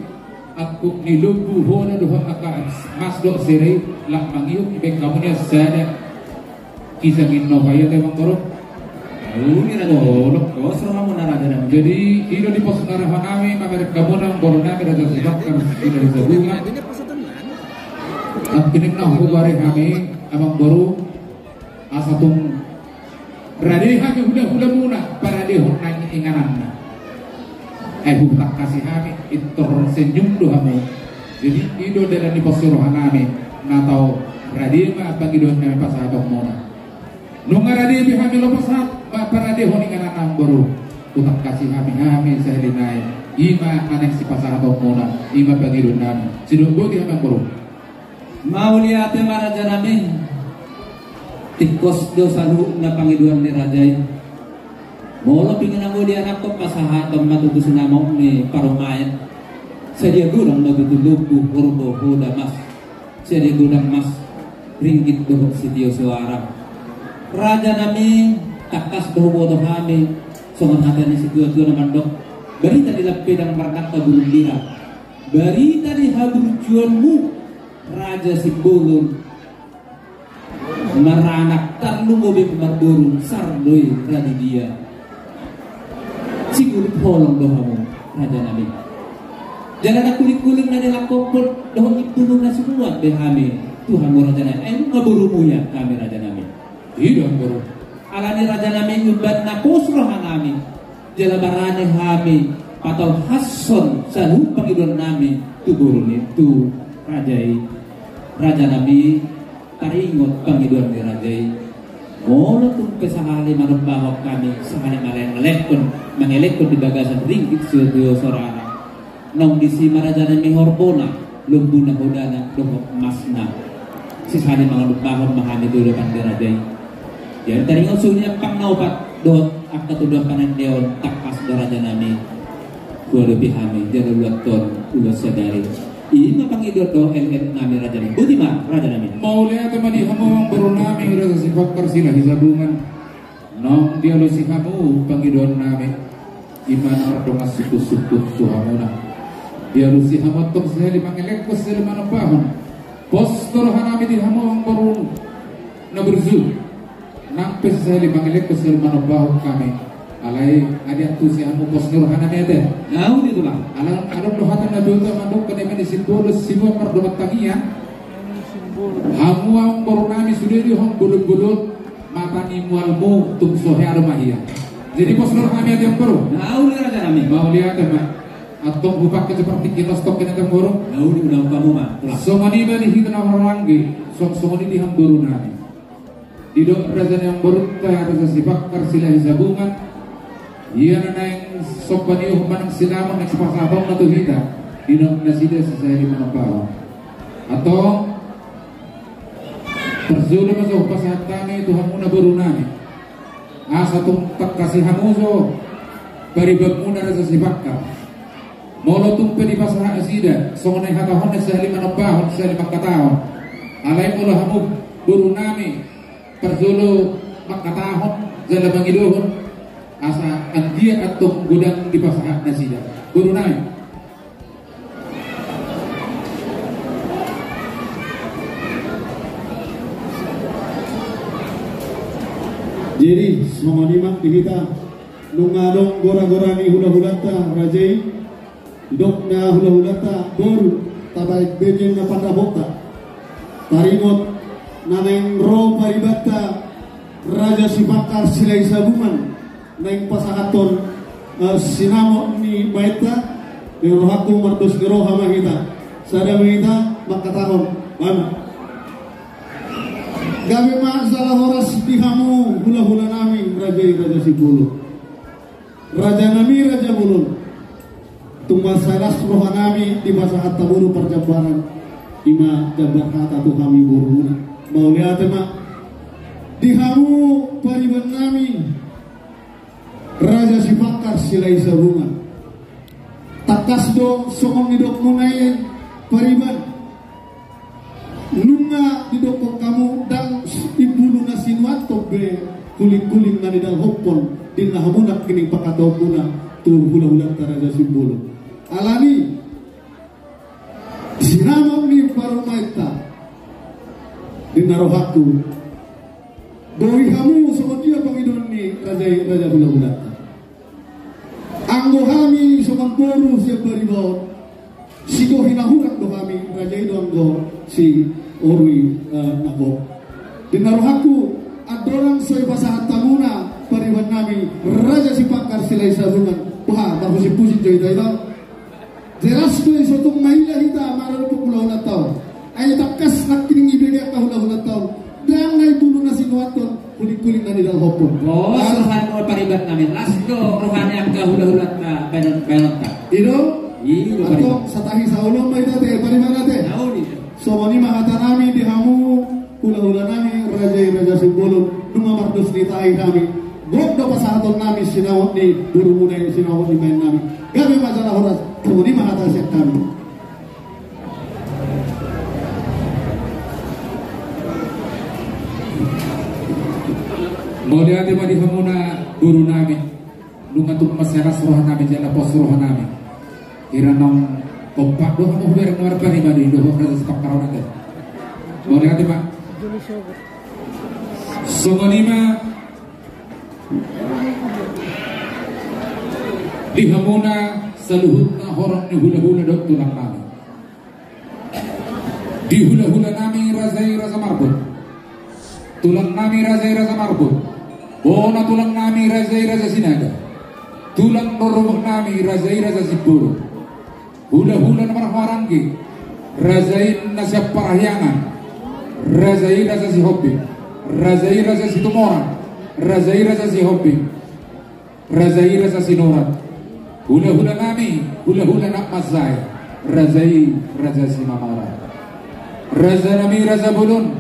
aku nilubu hona doha aka mas do sire la mangiyok ibek kamu niya sada kisah ginno kaya tayo mang baro ini raja oh serama menaraga nabi jadi ino di pos narahan kami mamerek kamu ng baro nami raja sibakar ino di sabungan at kinigna hubari kami amang baro asatung radhi kami hula-hula muna para dehon nang inganan hutak kasih kami itu senyum dohamu jadi ido dalam di posorohan kami natau radhi ma pagi doon kami pasahatok muna nung radhi kami lo pasat para dehon inganan ang baru hutak kasih kami saya dinay ima anek si pasahatok muna ima pagi doon kami sinunggo di kami baru mau lihat maraja nabi tikos dosa lu na pangiduan ni rajay molo pingin mo dia anak ko pasahaton matuto sinamok ni parumayan sedia gurang magutulog bu kurbo huda mas sedia gurang mas ringgit dohok si Dio suara raja nami takas doho bodoh kami songan hati ni si tua-tua naman dok berita di lapedang marnak kabulun dira berita di habur juanmu raja si bolon maranak tarlu mobil pemarburu sardoy radi dia kulit holong dohamu raja nami. Jangan kulit-kulit na dilakopon doh itulung na semua behami Tuhan mu raja nami. Ngaburumu ya kami raja nami. Iya bro. Alani raja nami nyumbat na posrohan nami. Jalabarane hami patol hason sahu pangidon nami tuburun itu raja nami taringot pangidon ni rajai. Mula tung kesahali manubahok kami sahali mengelekon di bagasan ringgit sudio sorana. Nong disi marajana mi horbona lumbuna hodana dohok masna. Sisahali manubahok mahami dulu pandirajai. Jadi taringot sunya pang naupat dohok akta tuduh panen deon takas doraja nami. Gua lebih hami jangan luat ton ulas sadari. Ima pangidot do nami raja nami. Budiman raja nami. Mau lihat teman di hamu yang baru nami rasa sifat karsila hisabungan. Nong dia lo si hamu pangidot nami. Iman ordong asukut-sukut tuhamuna. Dia lo si hamu tok sehari pangelek kos sehari mana paham. Pos torohan nami di hamu yang baru naberzu. Nampe sehari pangelek kos sehari mana paham kami. Alai ada tu si hamu pos torohan nami ada. Nau di tulang. Alam dohatan na dosa mandok kedekan simbol simbol perdomat tangia. Hamu ang borunami sudah di hong bulut-bulut mata ni mualmu tung sohe armahia. Jadi pos nur kami ada yang baru. Nau di raja nami. Mau lihat mak. Atau bupak seperti kita stok kena temburung. Nau di ulang kamu mak. Somani bani hitna orang somani di hang borunami. Di dok raja yang borunta rasa sifat karsila hisabungan. Ia naik sopani manang sinamang ekspasabang na tuhida dinok na sida sa sahili manapaw atau tersulo masuk pasahat kami Tuhan muna burunami asa tung kasih hamuso paribag muna rasa sibakka molo tung pedi pasahat sida songonay hatahon na sahili manapaw sahili makatahon alay mula hamu burunami tersulo makatahon zala bangidohon asa dia atau gudang di pasahat nasida guru naik jadi semua nimak di kita nungadong gora-gora ni hula-hulata rajai dok na hula-hulata bor tabaik bejen na pandabokta tarimot naneng ro paribata raja sibakar silai sabungan naik pasahaton sinamo ni baita ni rohaku mardos ni roha mahita sada mahita makatahon mana gabi masalah horas dihamu hula-hula nami raja sibulu raja nami raja mulun tumbas salas roha nami di pasahat taburu perjabaran ima jabar kata tu kami buruna mau lihat mak dihamu pariban nami Raja Sibakar silai sabungan takas do somong hidop munayen pariban nunga didokok kamu dan ibulu na sinuato be kuling-kuling na nidal hopon din na hamunak kining pakataw muna tur hula-hula Raja Simbolo alani sinamang ni parumaita din narohaku doi hamu sama dia pangidon ni raja hula-hula anggo hami sokan boru siap beribaw sigo hinahurak do kami raja itu anggo si orwi nabo dinarohaku adorang soy pasahat tamuna pariwan nami raja Sibakar silai sabungan wah baru si pusin joy tayo jelas do isotung mahila hita maralo po hula-hula tao ay takas nakining ibigay ka hula-hula tao dan ngay bulu na sinuaton kuling-kuling na nidal hopon. Oh, suhan mo paribat namin. Last do, rohani ang kahulah-hulat na penot ka. Ino? Iyo, atau satahi sa ulong may dati, paribat natin. Nauli. So, mani makata namin, di hamu, hula-hula namin, raja Simbolo, numamardos ni tayo namin. Buk do pa sa aton namin, sinawat ni buru muna yung sinawat ni main namin. Gabi masalah horas, kung di makata siya kami. Mau lihat di hamuna guru nami lungatuk masyarakat suruhan nami jana pos suruhan nami kira nong kompak doh kamu biar nuar pani badi doh rasa sepak karonan deh mau lihat pak songonima Dihamuna saluhutna horong ni hula-hula dok tulang nami. Di hula-hula nami razai rasa marbut. Tulang nami razai rasa marbut. Bona tulang nami razai rasa sinaga. Tulang norobok nami razai rasa siburu. Hula-hula namar harangi. Razai nasa parahyangan. Razai rasa si hobi. Razai rasa si tumoran. Razai rasa si hobi. Razai rasa si norat. Hula-hula nami, hula-hula nak masai. Razai raja si mamara. Raza nami raza bulun.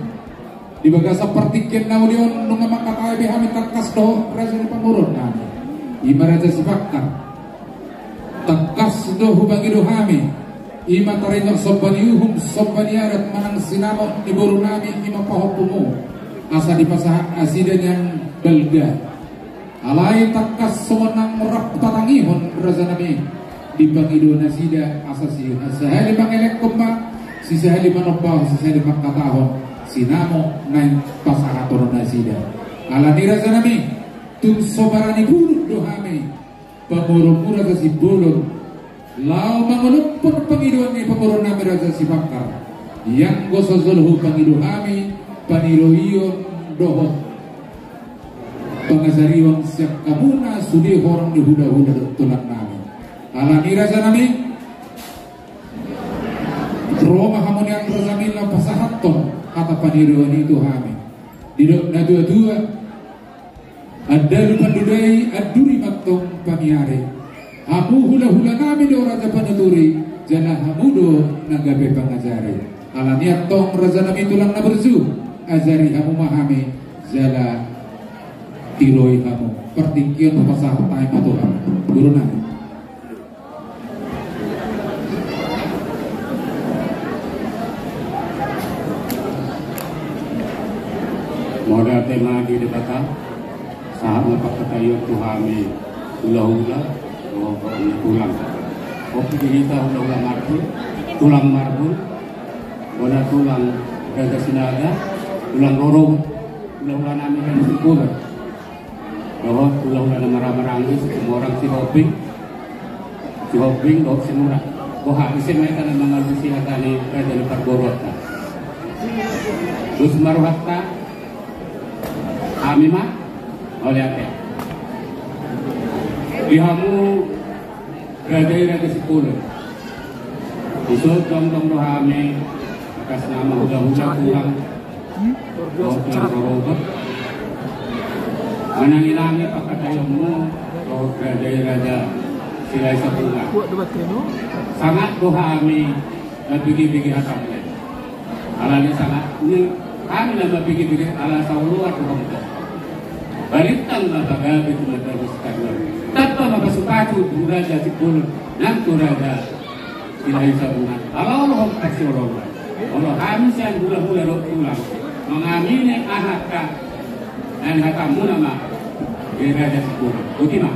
Di bagasa partikin namulion nung makakaya bihamin takas do raza ni pamurun nami. Ima raja si bakar. Takas do hubangi do hami. Ima tarinyo sobbaniuhum sobbaniarat manang sinamot ni buru nami ima pahopumu. Asa di pasahan asidan yang belga. Alai takas semenang rap tatangihon raza nami di bangido nasida asasi sahali mangelek kumba si sahali manopah si sahali makatahon sinamo naik pasahaton nasida alani raza nami tun sobarani buruk dohami pamurung raza si bulun lau mangulumpun pangidoan ni pamurung nami raza si bakar yang gosozolhu pangido kami paniroiyon dohot pengazariwan siap kamuna sudi orang di huda-huda tulang nami alani raza nami Roma hamon yang berzamila pasahaton kata paniriwan itu kami didok na dua-dua ada lupa dudai aduri matong pamiare hamu hula-hula nami do raja panaturi jana hamudo nagabe pangazari alani atong raza nami tulang na berzu azari hamu mahami jala tiroi kamu pertingkian pasah taim atau guru nami modal tema di depan sahabat pakatayo tuhami hula-hula tulang kopi kita hula-hula marbu tulang marbu bola tulang raja sinaga tulang lorong hula-hula nami dan syukur bahwa hula-hula marah-marahi semua orang si hoping dok semua boha isi mereka mengalusi hatani raja lepas borota terus maruhatta kami mah oleh apa dihamu raja si puluh isut dong dohame atas nama hula-hula tulang robot menangilangi pakatayommu roh raja silai sepuluh sangat doa kami bigi-bigi hatam alani sangat ini kami nama bigi-bigi ala saulu atau komputer baliktang baga itu terus kagak tanpa mabasupatu raja sepuluh nanti raja silai sepuluh kalau Allah kasih Allah kami siang hula-hula roh tulang mengamini ahakah dan hatamu nama raja sepuluh Utima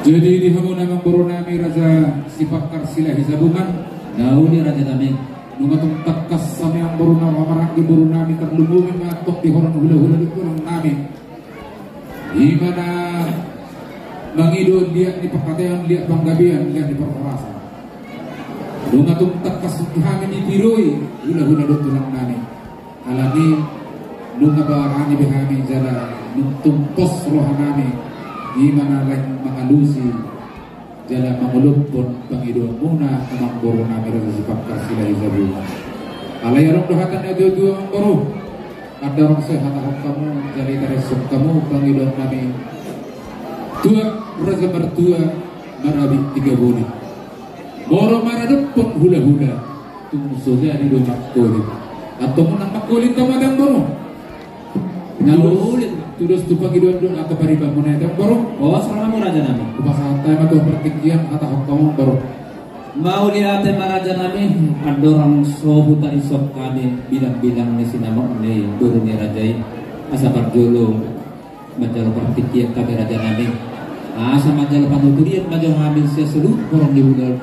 jadi dihamu nama buru nami raja sipakar silahi zabungan Nauni raja nami nungatung takas sama yang buru nama maraki buru nami terlubungi matok di horang hula-hula di kurang nami di mana mangidon lihat di perkatayan lihat banggabian lihat di perkerasan nungatung takas kami ditiroi hula-hula di tulang nami alani nungabarani bihami jala nuntumpos roha nami di mana lagi mengalusi jala mengulumpun pangidon muna amang buru nami raja sipakar silahi zabungan alai orang dohatan dua-dua mangboru ada orang sehat kamu jadi teresuk kamu pangidon nami tua raja mertua marabi 3 bulan boro maradepun hula-hula tunggu soja di rumah kulit atau menang makulit kamadang boro nalulin terus tu pangidon atau pariban menedang boro oh selama raja nami pasal time atau pertikian atau kamu boro mau lihat raja nami ada orang sobuta isok kami bilang-bilang ni sinamok ni guru ni rajai asa parjolo macam pertikian kami raja nami sama jalan panuturian maju hamil sia seluruh orang di bulan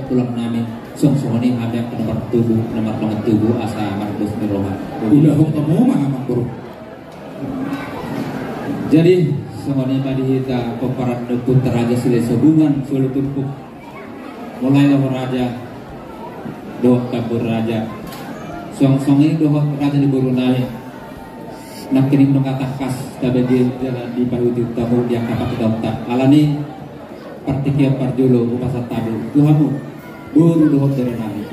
tulang nami song-songoni hamil ke nomor tubuh asa marbus miroha udah ketemu mah bro. Jadi songoni tadi kita peparan deput raja sile hubungan sulu turpuk mulai dari raja doh kabur raja song-songi doh raja di Burunai nak kirim dong kata khas tabagi jalan di pahuti tamu dia kapak kita alani partikia parjolo upasa tabu tuhamu buru doh dari nabi.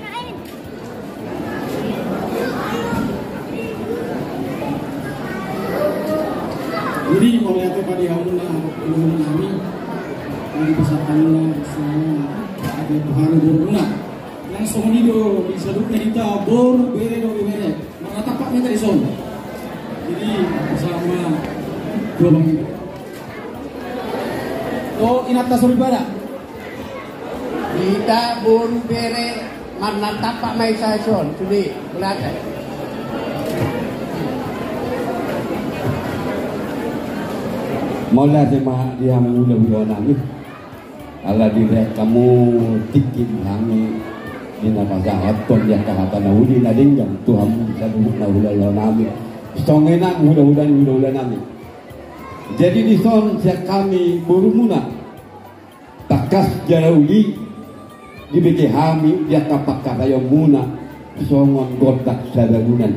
Jadi mulai itu pada hari ini kami di pesertanya semua ada Tuhan berguna. Langsung ini do bisa dulu kita bor bere do bere. Mengatakan minta ison. Jadi bersama dua bang itu. Oh inata suribada. Kita bor bere manatap Pak Mai Saison. Sudi berada. Maulah tema dia mula-mula nangis. Ala direk kamu tikin kami di nama zahat ton dia kahata naudi nading yang Tuhan bisa duduk naula nami. Stongena mudah-mudahan nami. Jadi di son siap kami burumuna takas jarauli di beke kami dia kapak kaya muna songon godak sadagunan.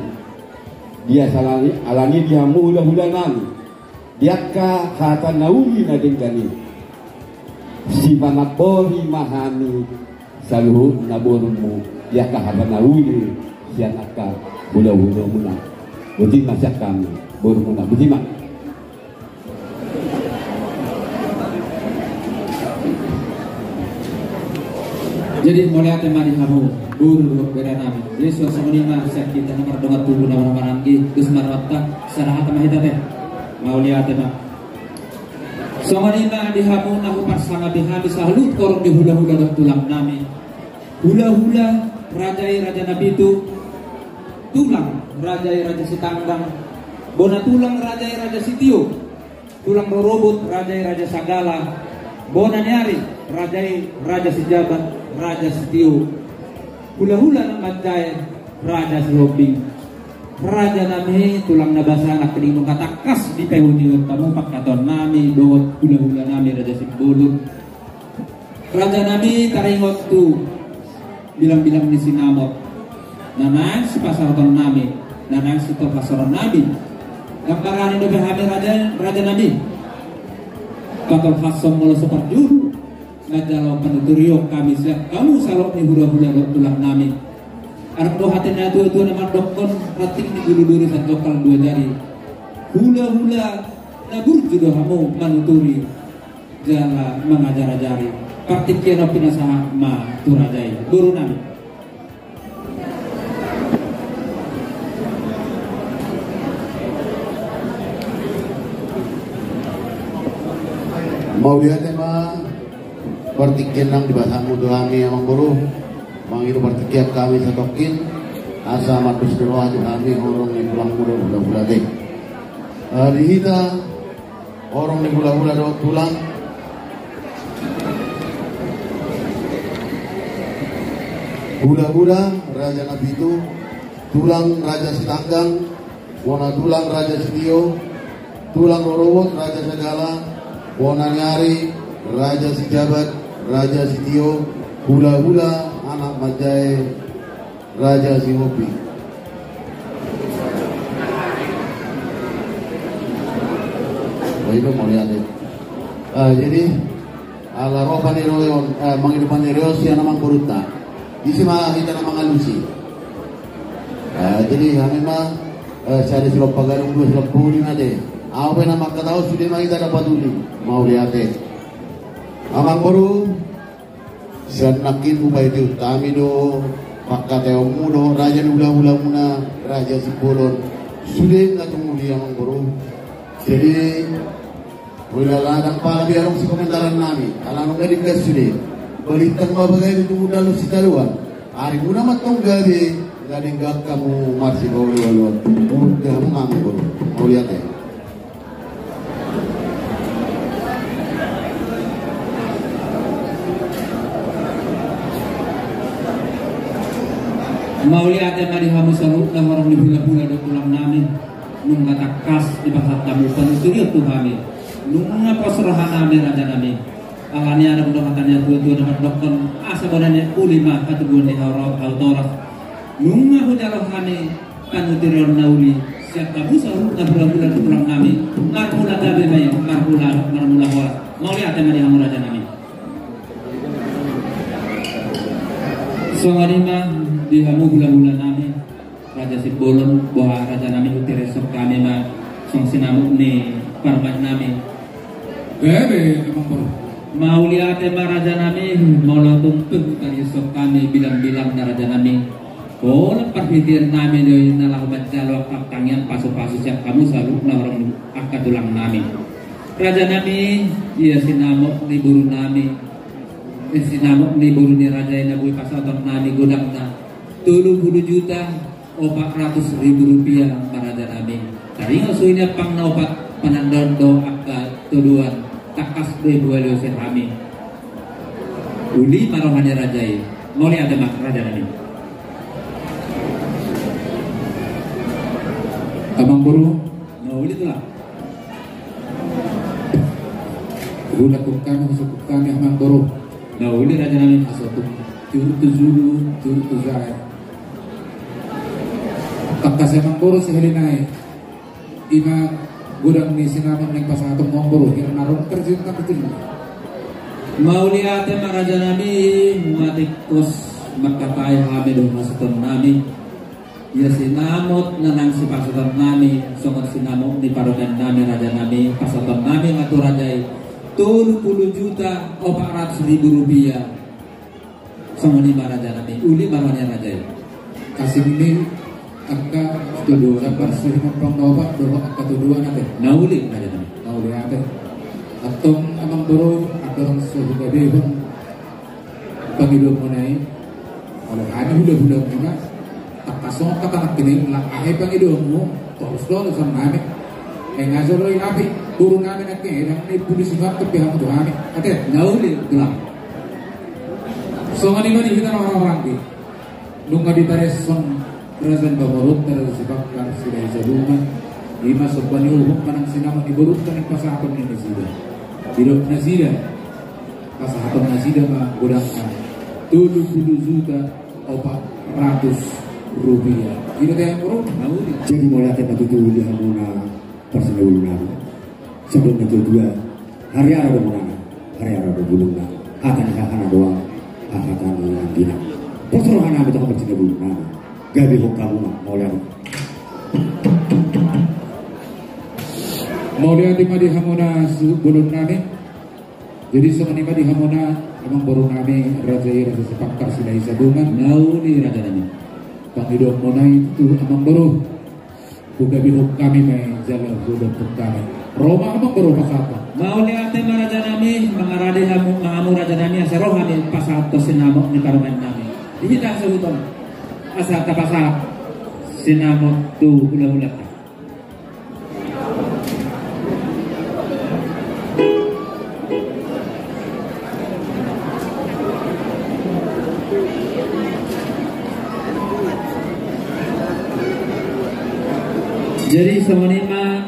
Dia salani alani dia mudah-mudahan nami. Diaka kata nauli na dengkani si manapori mahani saluhu naborumu diaka kata nauli si anaka hula-hula muna buti masak kami boru muna buti mak. Jadi mulai temani kamu buru beranami jadi suasana ini mah kita nomor dongat tubuh nama maranggi terus marwata sarah tamah teh mau lihat tema songanina dihamu nahu parsama dihabis halut korong di hula-hula tulang nami hula-hula rajai raja nabi itu tulang rajai raja Sitanggang bona tulang rajai raja Sitio tulang robot rajai raja Sagala bona nyari rajai raja Sijabat raja Sitio hula-hula namajai raja Silobing raja nami tulang nabasa anak kening katakas di pehuni tamu pakaton nami dot hula-hula nami raja Sibolun raja nami taringot tu bilang-bilang di sinamot nanang si pasaroton nami nanang si pasaron nami gambaran itu behami raja nami patol hasom mula seperjuru ngajalo penuturio kami siap kamu salok ni hula-hula tulang nami anak doh hatinya itu nama dokon rating di dulu satu lokal dua jari hula-hula nabur juga kamu manuturi jala mengajar-ajari partiknya pinasa ma turajai buru nami mau lihat tema partikian yang dibahas kami yang buru mangiru partikian kami satokin asa matus doa kami orang yang pulang muda deh dihita orang yang hula-hula doa tulang hula-hula raja nabi itu tulang raja Sitanggang wana tulang raja Sitio tulang rorowot raja Sagala wana nyari raja Sijabat raja Sitio hula-hula anak majai raja Sihopi. Oh itu mau lihat deh. Jadi ala ropa ni royon menghidupan ni royon siya namang kuruta. Isi mah kita namang alusi. Jadi kami mah saya di Silop Pagarung 2 na deh. Apa yang nama ketahu sudah mah kita dapat dulu. Mau lihat deh. Amang baru sian nakin ubay itu kami do pakateo mudo raja hula-hula muna raja Sibolon sudah nggak tunggu dia amang baru. Jadi ladang pala biarong si komentaran nami kalau nggak dikas sudah balitang mabagai itu dalam si kaluan hari muna matong gabi nggak dengar kamu masih bawa udah mengambil baru mau lihat ya Mau lihat yang tadi kamu selalu orang di hula-hula do tulang namin nung katakas di pasat kamu penuturi tuh kami nung pasrahan namin raja namin alanya ada pendokatannya tua-tua dapat dokter asa badannya ulima katubuan di autoras nung aku jaloh kami panuturi nauli siap kamu selalu hula-hula do tulang namin marhula gabe bayi marhula horas. Mau lihat yang tadi kamu raja namin so ngarima di hamu bulan-bulan nami raja Sibolon bahwa raja nami utiresok kami ma song sinamuk ni parmat nami bebe emang baru mau lihat ma raja nami mau lotumpeng kali sok kami bilang-bilang na raja nami kalau perhitian nami dari nalah baca lo aktangian pasu-pasu siap kamu selalu orang akad tulang nami raja nami ia sinamuk ni buru nami sinamuk ni buru ni raja yang nabui pasaton nami godang na 30 juta 400.000 rupiah para nami. Tadi ngasuinnya pang naupat panandondo akal tuduan takas de bualio serami. Uli marohani rajai. Mau lihat ada raja nami. Abang Buru. Mau uli tulah. Udah kami Abang Buru. Mau uli raja nami Satu Zulu, Zaya. Takas emang boros sekali naik. Ima gudang ni sinaman ng pasatong ngomboro. Kira naroon kerjaan kami itu. Mau lihat emang raja nami matikos makapay kami doon masutong nami. Ya sinamot nanang si pasutong nami. Sungot sinamot ni parodan nami raja nami. Pasutong nami ngatu rajay 30 juta 400.000 rupiah. Sama ni raja nami. Uli marahnya raja. Kasih ini angka tuduhan sabar sering pangnoba doa angka tuduhan natin. Nauli raja nami. Nauli natin. Atong amang buro atong suhugabihon pangidong mo na oleh hani hula-hula mo na takasong katanak kining lang ahay pangidong mo tolos-tolos ang namin nga soloy nabi buro namin at kaya may pulis nga tapihan mo doon ate Nauli tulang. so nga naman kita na orang-orang di nung nga ditares son Razan Bamarot na rasibak lang sila sa luman Ima sa paniuhong pa ng sinamang iburot ka ng pasakot ni Nasida. Bilog Nasida, pasakot Nasida magurang ka 30 juta o 400 rupiah. Ino tayo mo rin? Jadi mulai kita tutuli muna personal namin. Sebelum kedua, hari ada muna, hari ada bulung na. Hatan hana doang, hatan yang dina. Perserohan namin itu personal bulung namin. Gabi hukum mulai. Mau lihat di hamuna bulun nami. Jadi semenima di hamuna emang baru nami raja raja sepakar sudah isabungan. Mau di raja nami. Pangidok mona itu emang baru. Buka bihuk kami may jalan sudah kami. Roma emang baru pasapa. Mau lihat tema raja nami mengaradi mengamu raja nami yang seroh kami pasap to sinamok ni karumen nami. Dihita sebuton asal tapasap sinamok tu hula-hula. Jadi semenima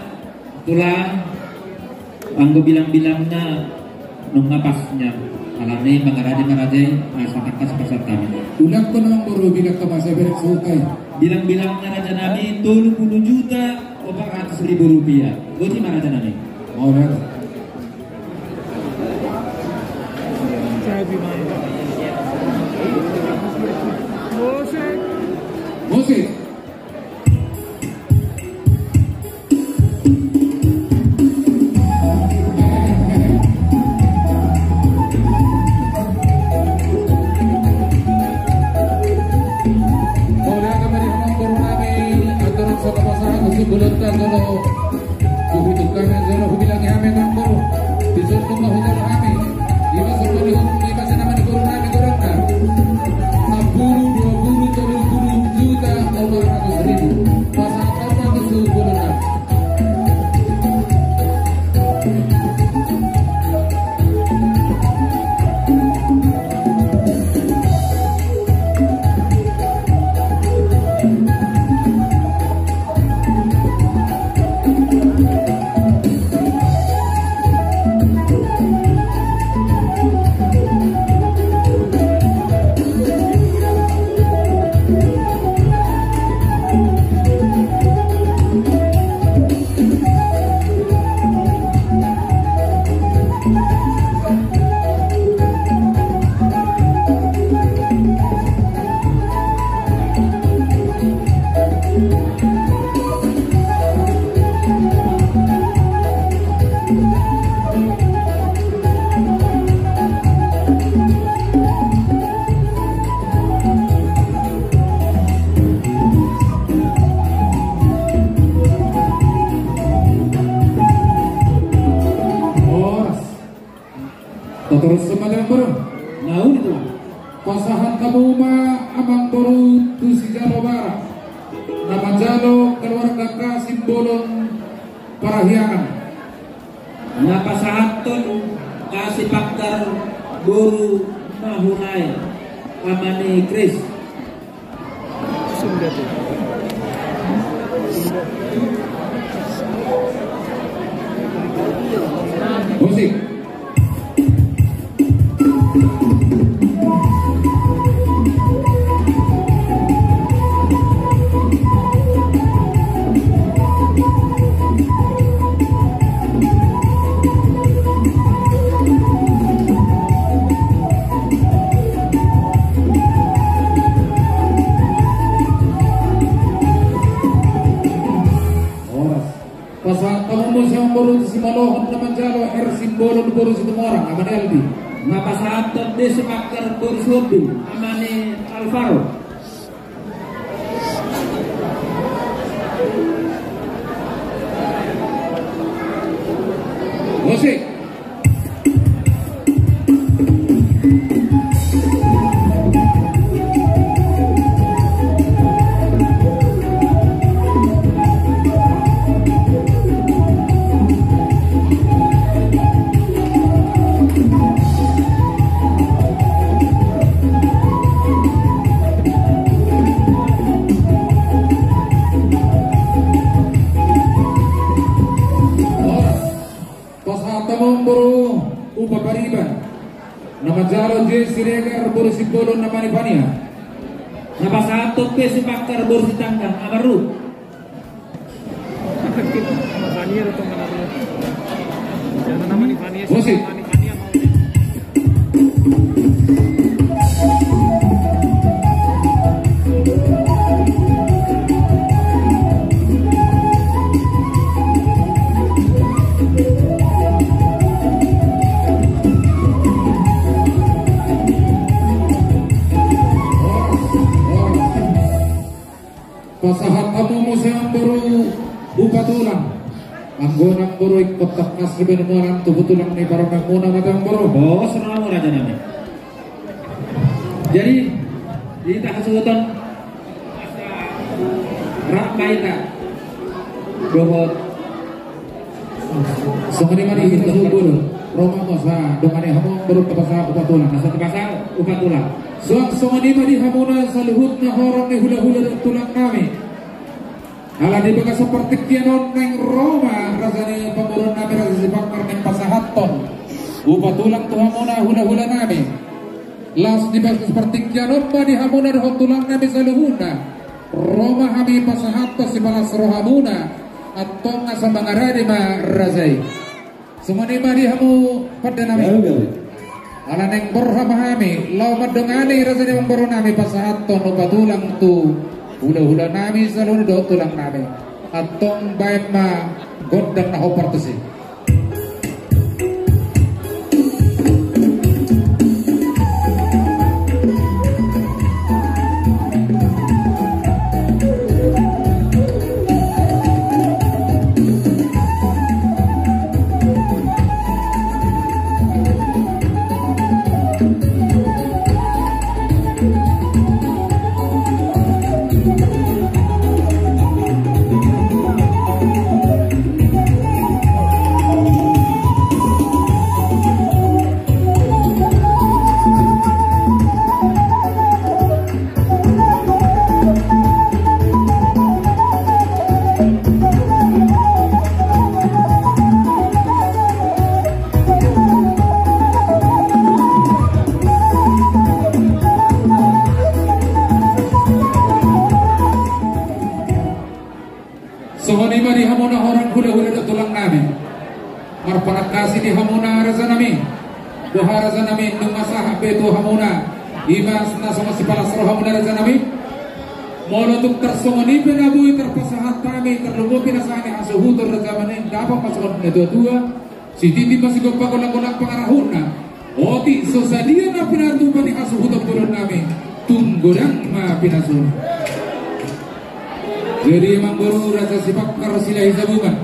tulang anggo bilang-bilangnya nung ngapasnya alami mengaradi marajay masyarakat pasar kami. Ulang ko namang buru bilang ka masa berek sukay. Bilang-bilangnya raja nabi 30 juta 400.000 rupiah. Goti maraja nabi. Mau lihat? Musik. Bulutkan dulu, kuhidupkan dulu, hubilang kami kan buru, disuruh menghudar kami, lima suruh lima senaman guru kami gurangkan, 10 20 30 juta 400.000, pasal 400 bulutkan. Terus semadang bro, naun itu pasahan kamuma amang boro tusi Jalo Barat, nama Jalo keluarga ka simbolon parahyangan. napasahaton kasih pakar guru mahunay amani Kris. Musik. Pasahan kamu yang baru simalohon naman Jalo er simbolon baru situ orang aman Eldi. Napasahaton di sepakar guru subi amani Alvaro. Musik. Nama Jalo J. Siregar Borusi Bolon nama Nipania. Napasahaton di sepakar guru Tanggang Amaru. Musik. Pasahan kamu museum baru buka tulang. Anggonang baru ikut takas kebenaran tubuh tulang ni para menguna matang baru. Oh, senang raja nami. Jadi kita kesulitan rakai tak robot. Songani mari kita subur. Roma masa dengan hamon baru kepasa buka tulang. Asa kepasa buka tulang. Songani mari hamona saluhutnya horong ni hula-hula tulang kami. Ala di bekas seperti kianon neng Roma rasanya pemurun nabi rasa sibakar neng pasahaton. Upa tulang tu hamona hula-hula nabi. Las di bekas seperti kianon di hamona doh tulang nabi saluhuna. Roma hami pasahaton si balas rohamuna. Atau ngasa bangaradi ma razai. Semua ni mari hamu pada nabi. Ala neng berhamahami lau madengani rasanya membaru nami pasahaton upa tulang tu. Hula-hula nami selalu do tulang nami. Atong baik ma godang na hopar tesi. Sohonima di hamuna orang hula-hula do tulang nami. Marpanak kasi di hamuna raza nami. Doha raza nami numasah beto hamuna. Imas na sama si palas roh hamuna raza nami. Molotuk tersongoni penabui terpasahat kami terlunggu pinasani asuhu terrekamane dapat pasukan dua-dua si titi masih gopa konak-konak pengarahuna oti sosadia na pinartu pani asuhu terturun kami tunggu dan ma pinasun jadi emang baru rasa sifat karasilahi sabungan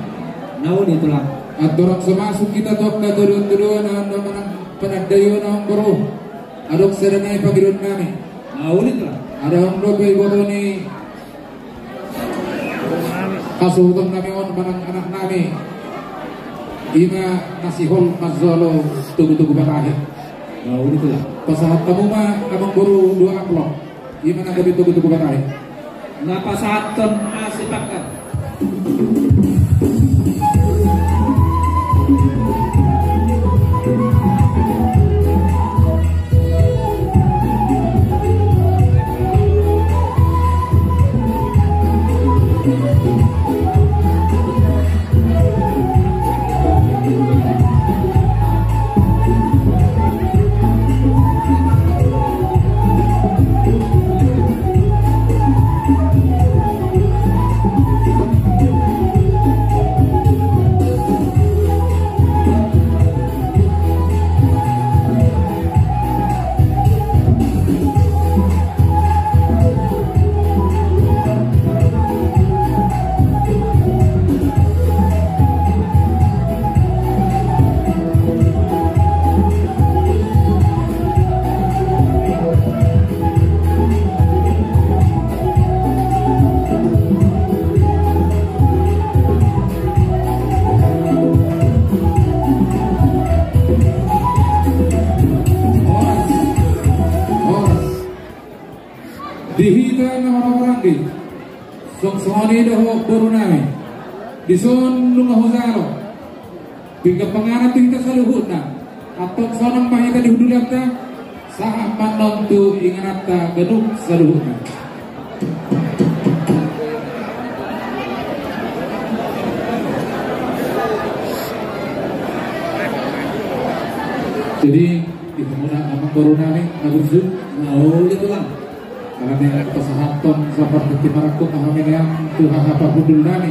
naon itulah adorang semasuk kita tuak na turun-turun na penadayo na baru adok sedanai pagirun kami naon itulah ada orang dobe boto ni kasutong nami on manang anak nami ima nasihol mazolo tugu-tugu barahe naon itulah pasahat kamu mah abang baru 2 amplop ima nagabi tugu-tugu barahe napasahaton asipakat dihita na orang-orang di songsoni daho baru nami dison lunga huzalo tiga pengarap tingkat saluhut na atau sonang mahita di huduliap ta sah manontu ingat ta genuk saluhut na jadi di pemuna amang baru nami nagursu naon itulah karena kesehatan seperti timarakum mahamin yang Tuhan apa hudul nami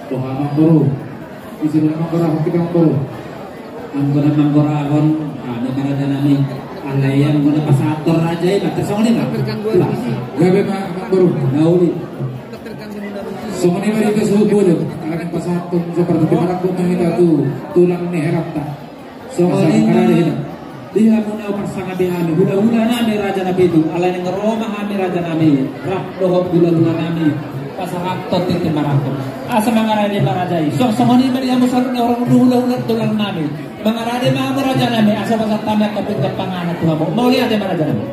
Tuhan manggoro isi manggoro kita manggoro anggona manggora agon ada karaja nami alayan guna pasator raja iba tersongni ba gabe manggoro nauli songni mari ke suhu bodoh karena kesehatan seperti timarakum mahita tu tulang ni herapta songni dia muna pasangan bihami hula-hula nami raja nabi itu alai yang ngeroma kami raja nabi rap dohop hula-hula nami pasangan totin timarakum asa mangarade marajai songoni beri amu sarung orang hula-hula tulang nami mangarade ma raja nami asa pasat tamat kapit panganat Tuhan mau lihat ya raja nami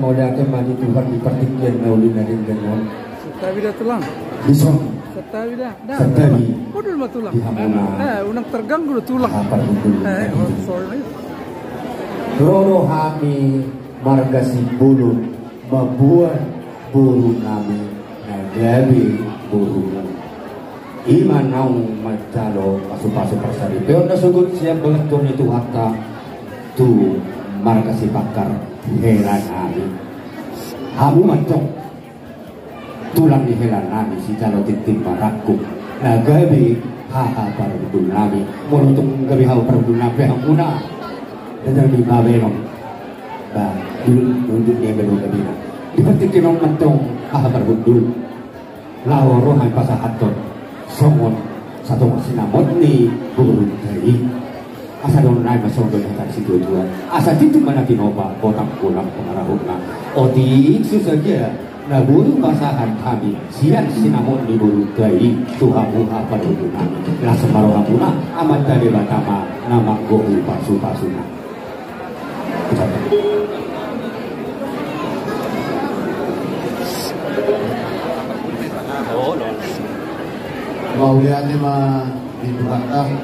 Mauliate maju Tuhan di pertinggian maulid dan dengan Setawi dah tulang. Bison. Setawi dah. Setawi. Udah mah tulang. Unang terganggu dah tulang. Sorry. Rono kami marga si bulu membuat buru kami nagabi buru iman naung macalo pasu-pasu persari peon na sugut siap bengetun itu hatta tu marga si bakar heran kami hamu macong tulang di heran kami si calo titim paraku nagabi haha parudul kami molotong gabi hawa parudul kami hamuna dan di babelong bah dulu dia belum kabina dipertikin orang mentong habar budul laworo hai pasahaton somon satu sinamot ni burun dari asa don nai masong don hatar situ tuan asa titu mana kinoba potang pulang pengarahuna odi itu saja Naguru basahan kami sian sinamon di bulu gai tuhamu apa duduna lah semarohamuna amat dari batama nama gohu pasu-pasuna. Mau lihat ni mah di belakang.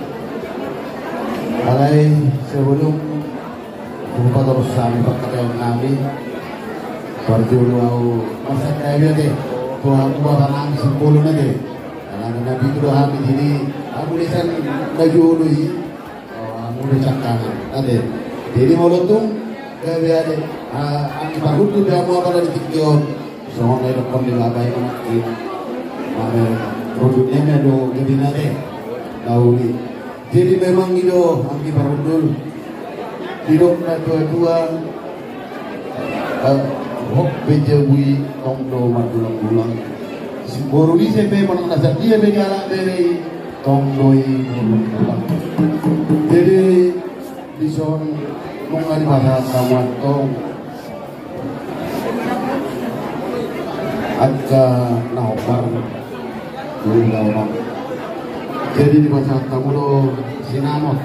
Alai sebelum buka terus kami pakai kami. Perjuangan masa kaya deh, Tuhan buat anak 10 aja. Karena Nabi itu habis ini, aku lihat baju ini, aku lihat tangan, ada. Jadi mau lutung, kaya deh, aku baru tu dia mau pada ditikyon, semua dari depan dilabai makin, mana produknya ada jadi nade, tahu ni. Jadi memang itu, aku baru tu, hidup dua-dua. Hok bejawi tongdo madulang-dulang boru ni sepe manang nasa dia begala dari tongdoi madulang-dulang jadi bison mongari bahasa kawan tong agka naopar orang jadi di bahasa kamu lo sinamot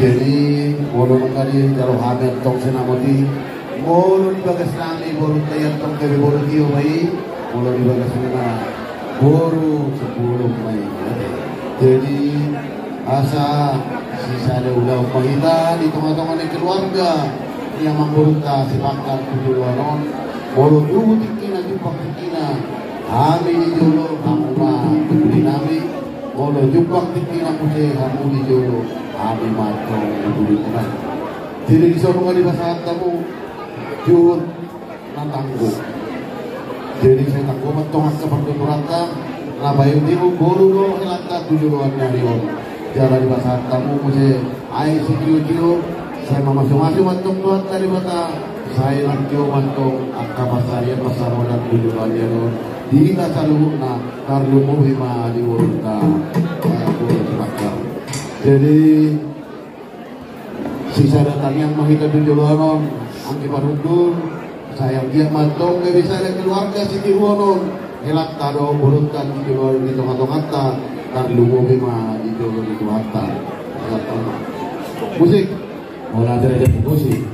jadi boru mongari jalo hamil tong sinamoti mulu di bagas nami boru tayang tong kebe boru kiyo mai mulu di bagas nami boru 10 mai jadi asa sisa ada ulah pahita di tengah-tengah ni keluarga yang mengurutkan sipakan kuduluanon boru dulu tikina jumpa tikina kami di jolo kamu mah peduli nami mulu jumpa tikina putih kamu di jolo kami matong peduli nami jadi disonong di bahasa kamu jur natanggo jadi saya tanggo matong ke pertuturata labayo tiru bolu lo hilangkan tujuan nyarion jalan di pasar tamu mesti air sikiu saya masuk-masuk matong buat dari bata saya langkio matong akka pasar wadah tujuan nyarion di tasalu na karlu muhima di wurta jadi sisa datangnya mahita tujuan angki parudul sayang dia matong gak bisa ada keluarga si Tiwonon helak tado urutan di tengah-tengah tar lumo bima di tengah-tengah musik mulai dari musik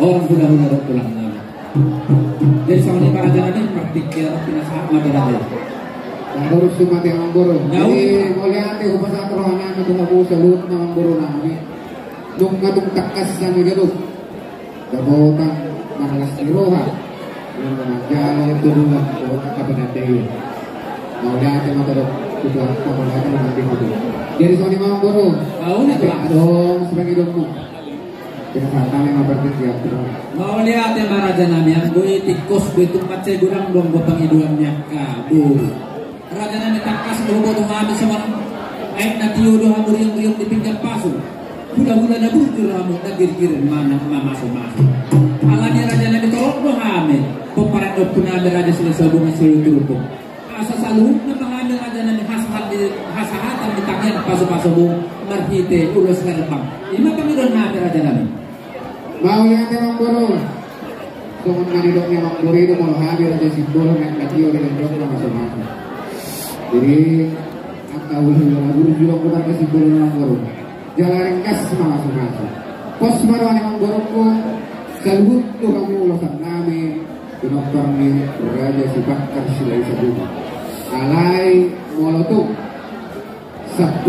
orang sudah pulang nama. Jadi sama ni para jalan ini praktik ya pinasahat madara. Baru cuma yang guru. Jadi melihat di pasar rohana itu aku salut nama guru nami. Dong kadung takas sama gitu. Dabotang malas roha. Jalan itu dulu kepada dia. Melihat yang madara itu apa lagi nanti itu. Jadi sama yang guru. Tahu ni tu. Dong sebagai dongmu. Mau lihat yang maraja namanya gue tikus gue tempat saya gurang dong gue pengiduannya kabur raja nami takas gue tuh habis sama air nanti udah hamur yang di pinggir pasu budak-budak ada bujur hamur nagir-gir mana masuk alanya raja nami tolong dong hamil pemparan pun ada raja selesai bunga seluruh asa selalu mengambil raja nami hasahatan di tangan pasu-pasu bung marhite ulos ngerebang ini pengiduan hamil raja nami mau lihat yang guru tunggu mani dok yang guru itu mau hadir aja simbol yang kecil dengan dok masing-masing jadi angka guru juga bukan ke simbol yang guru jalan ringkas masing-masing pos maruan yang guru ku salut tuh kamu ulasan nami dinoktor ni raja sibakar silai sebut alai molotuk 10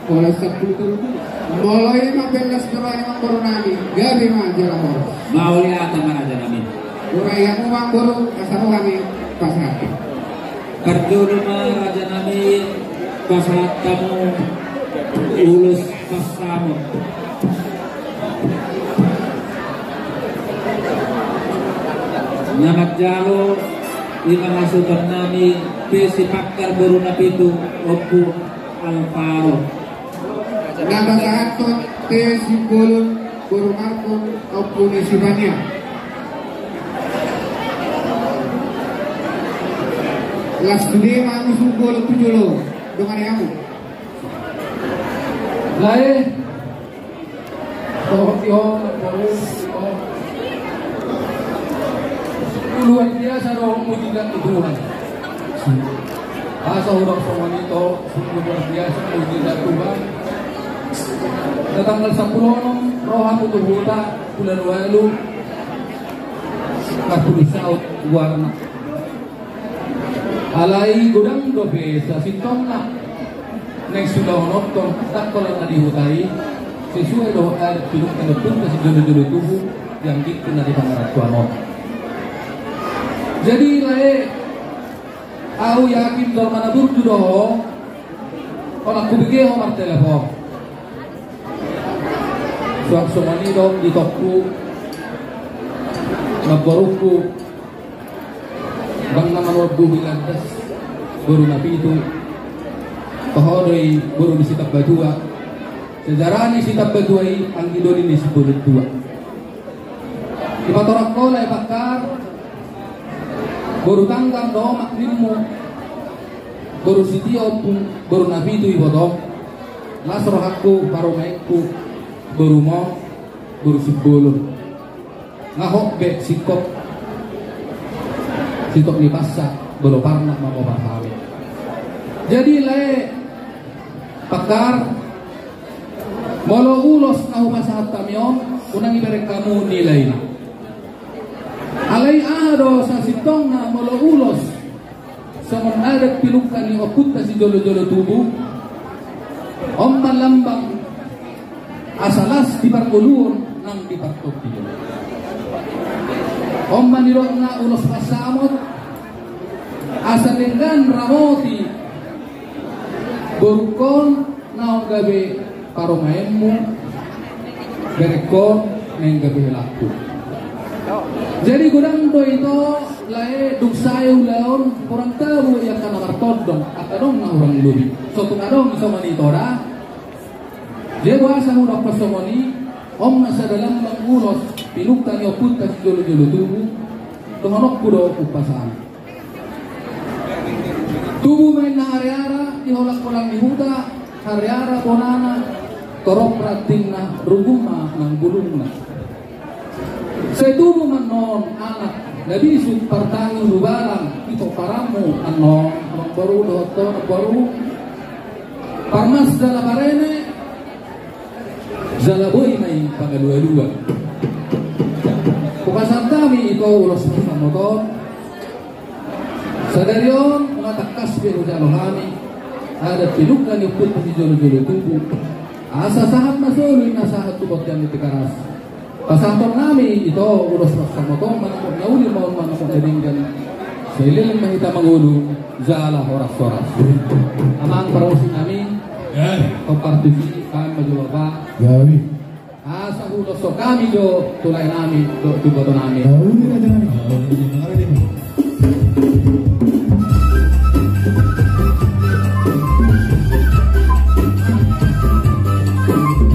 oleh 10 mulai 15 orang yang koronami gabi mah jalan horos mau lihat mana jalan ini urai yang uang buru asal kami pasat kerjur mah raja nami pasat kamu Ulus Pasamot. Nyamat jalo ina masukan nami pesi pakar baru napitu opu Alvaro. Nada sahatot te simbol baru markon opu nisibanya. Las gede manu simbol tujolo dengan yang lain luar biasa dong mujizat Tuhan. Asa orang Somanito luar biasa mujizat Tuhan. Tanggal 10 rohan untuk huta bulan lalu kapulis saut warna alai godang dobe sa sintong na next sudah nonton tak kalau tadi hutai sesuai doa ada piluk yang pun kasih dulu tubuh yang gitu dari pangarat tuan. Jadi lae aku yakin kalau mana burdu doh kalau aku bikin nomor telepon suap somani dong di toko nabaruku bang nama robu bilandas baru nabi itu pahodoi baru disitab badua sejarah ni sitab badua ang idoli ni sebulut dua ipatorak ko lai bakar baru tanggang doa maklimmu baru sitio pun baru nabi itu ibodok lasroh aku baru maiku baru mau baru sebulun ngahok be sikop ni pasa baru parna mau bahami jadi le pakar molo ulos nahu masahat kamion unang ibarek kamu nilai alai ado sa sitong na molo ulos sa adat pilukan ni okut si jolo-jolo tubuh om malambang asalas di parkulun nang di parkuti om manirok na ulos pasamot asalenggan ramoti burukon na gabi parumaenmu berekon neng gabi laku jadi gudang do itu lae duksayu laon kurang tahu yang kana martodong akadong na orang lubi so tung adong iso manitora dia bahasa udah pasomoni om nasa dalam mengulos piluk tani oput kasih jolo-jolo tubuh tengonok kudo upasan tubuh main na hari-ara diholak kolang di huta hari-ara bonana torok rating na ruguma nang bulung na setubuh manon anak nabi sud partangi lubalang ito paramu anon amang baru doto baru parmas dala barene Zalaboy may pangalua-lua. Pukasan kami ito ulos ng motor. Sa daryon, mga takas pero jalo kami. Ada pilukan yung put si jolo-jolo tubuh. Asa sahat na soloy na sahat tubot yang itikaras. Pasantong namin ito ulos ng motor. Manakot na uli mo manakot na ringgan. Sa ililang mahita mangulo, zala horas-horas. Amang parosin namin. Kompartisi kami majual pa. Gawi. Asa ulos so kami do tulay namin do tuboto namin. Gawi na jangan.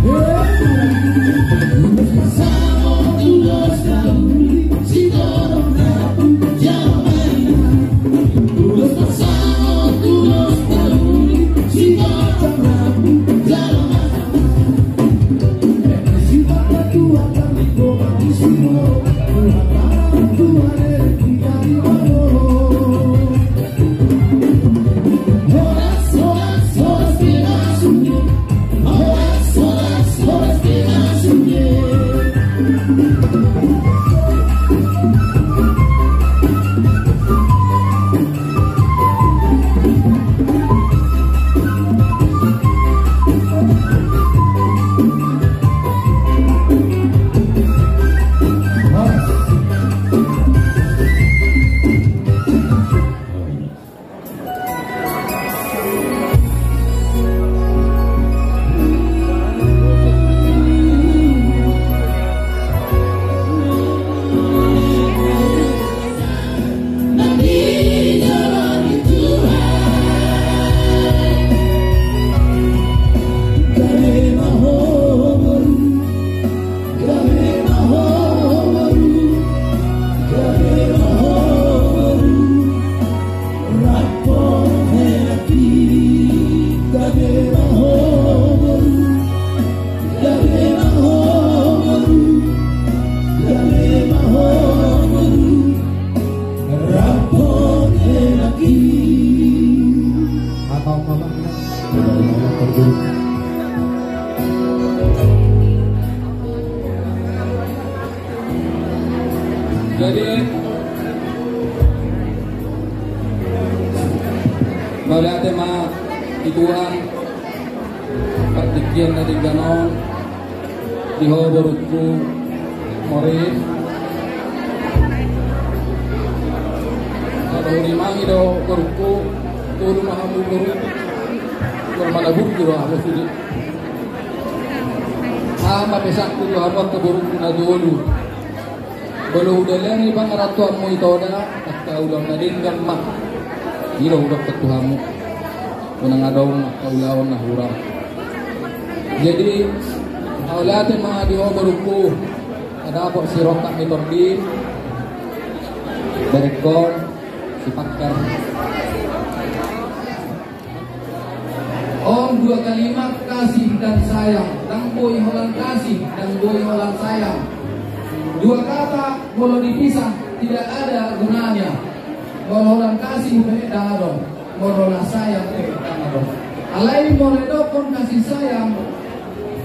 Tua, tua, tua, tua, tua, tua, tua, tua, kau kabar banyak berguru. Jadi melihat tema ituan pertikian dari ganon di hoborku morin kalau limang itu berku tulu mahamu guru bermana bukti doa aku sudah sama pesak tu apa keburuk na dulu belum udah lagi bang ratuan mu itu ada tak udah tadi gammak ilo udah ketuhamu menang adong kaulawan na hurang jadi awalnya mga diho baruku ada apa si rotak ni tordin berekon si pakar om dua kalimat kasih dan sayang dan boy holang kasih dan boy holang sayang dua kata kalau dipisah tidak ada gunanya kalau holang kasih beda dong kalau sayang beda dong alai moledo pun kasih sayang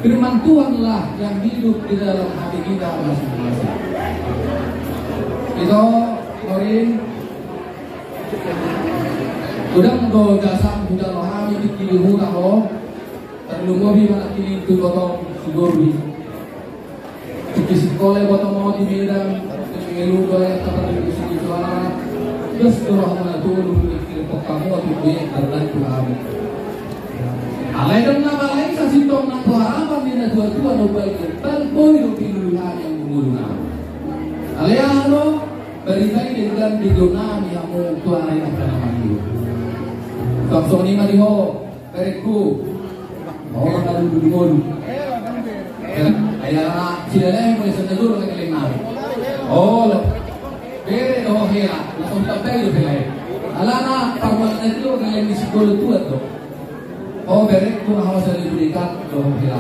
firman Tuhanlah yang hidup di dalam hati kita masing-masing. Itu Morin udah go jasa udah lo kami bikin hutang lo terlalu mobil mana kini itu botong sigurbi cuci sekolah botong mau di Medan ngelu doa kata di sini suara terus doa mana tuh lu bikin kamu atau dia karena Tuhan alai dong nama lain kasih tong nak harapan dia tua-tua no baik tanpa hidup pilihan yang mengurung alai ano beritai dengan digonami yang mau tuan yang akan hidup kapsong ni maliho pereku orang kalau dulu ayah sila lang mo sa nadur ng kalimar oh pere do hera langsung tapay do pila ala na pagwala na dito ng isikolo tuwa to oh bere ko na sa librika do hera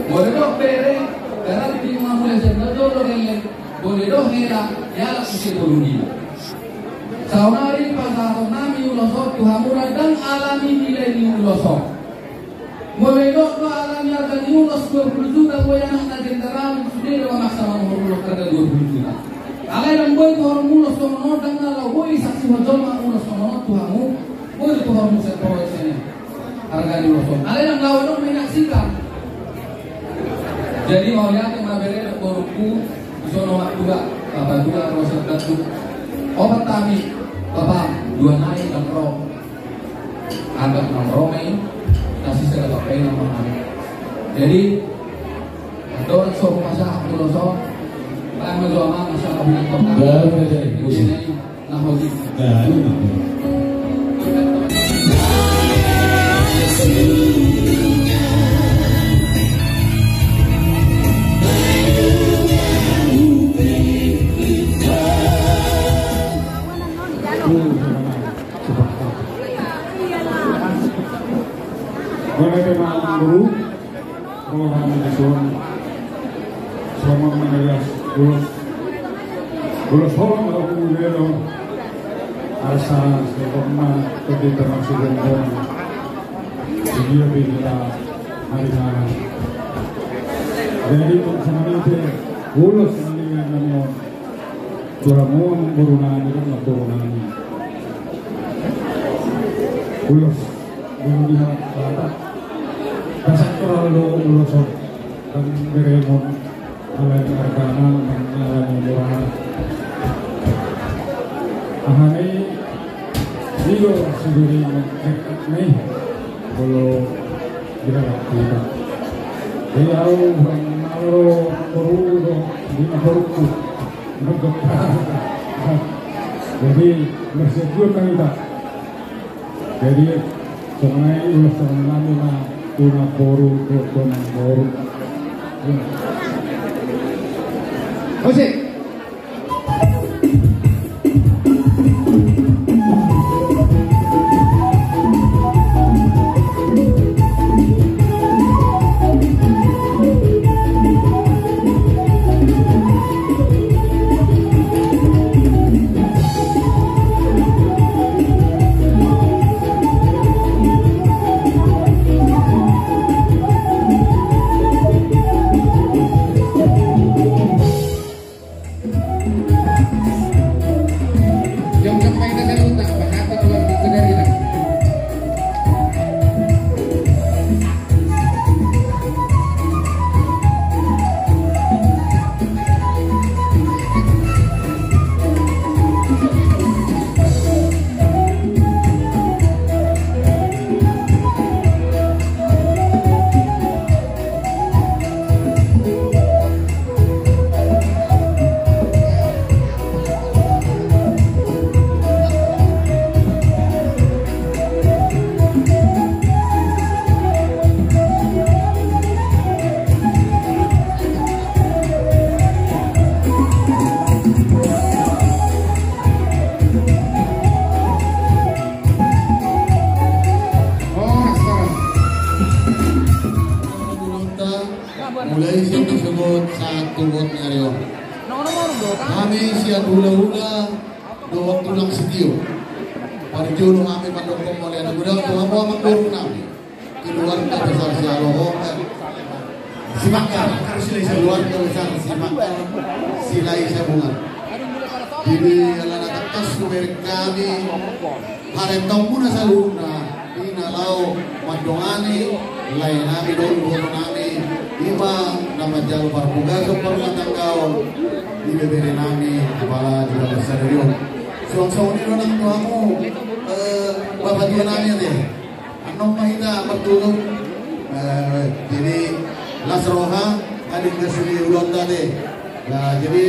boleh do pere karena di mga mula sa nadur ng boleh do hera yala isikolo nila saunari pasado nami ulosok tuhamuran dan alami nilai ni ulosok mulai dok alami harga ni ulos 20 juta boy anak na jenderal sudah dalam masa menghorulok harga 20 juta alai dan boy tu orang ulos tu menodang nala boy saksi wajol ulos tu menod tuhamu boy tu orang musa proyek sini harga ni ulosok alai dan lawan dok menyaksikan jadi mau lihat yang mabere korupu isono mak juga bapak juga proses datu obat kami bapak dua naik dan roh agak nongkrongin kasih saya pakai nama kami jadi ada orang suruh masak ulosok saya menjual masak kabinet kota ini nah hobi Mereka memang guru, orang Malaysia, sama Malaysia, ulos orang aku belo, asal sekolah pergi termasuk orang, dia bila hari-hari. Jadi sebenarnya ulos ini namanya turamun burunani dan turunani. Ulos dilihat batak. Kasat terlalu ulosok dan beremon alai argana dan alai murah. Ahani video sendiri nih kalau tidak kita. Dia kalau baru di baruku nggak. Jadi bersyukur kita. Jadi sebenarnya ulos sebenarnya tuna boru, tuna boru. Musik. tulot ngayon. Kami siya hula-hula doon tulang sitio. Parjulong kami pandokong muli na gudang tumamuha magdurong namin. Keluarga besar siya Lohongan. Si Makar, keluarga besar si Makar, sila siya bunga. Jadi ala nakatas numerik kami harentong muna sa luna inalaw madongani lain namin doon buong namin iba na madjalo parpugaso parmatanggaw ibebere namin kepala di dalam stadion suang-suang nilo ng tuha mo babadian namin deh anong mahita magtulong jadi lasroha adik kesini ulang tadi jadi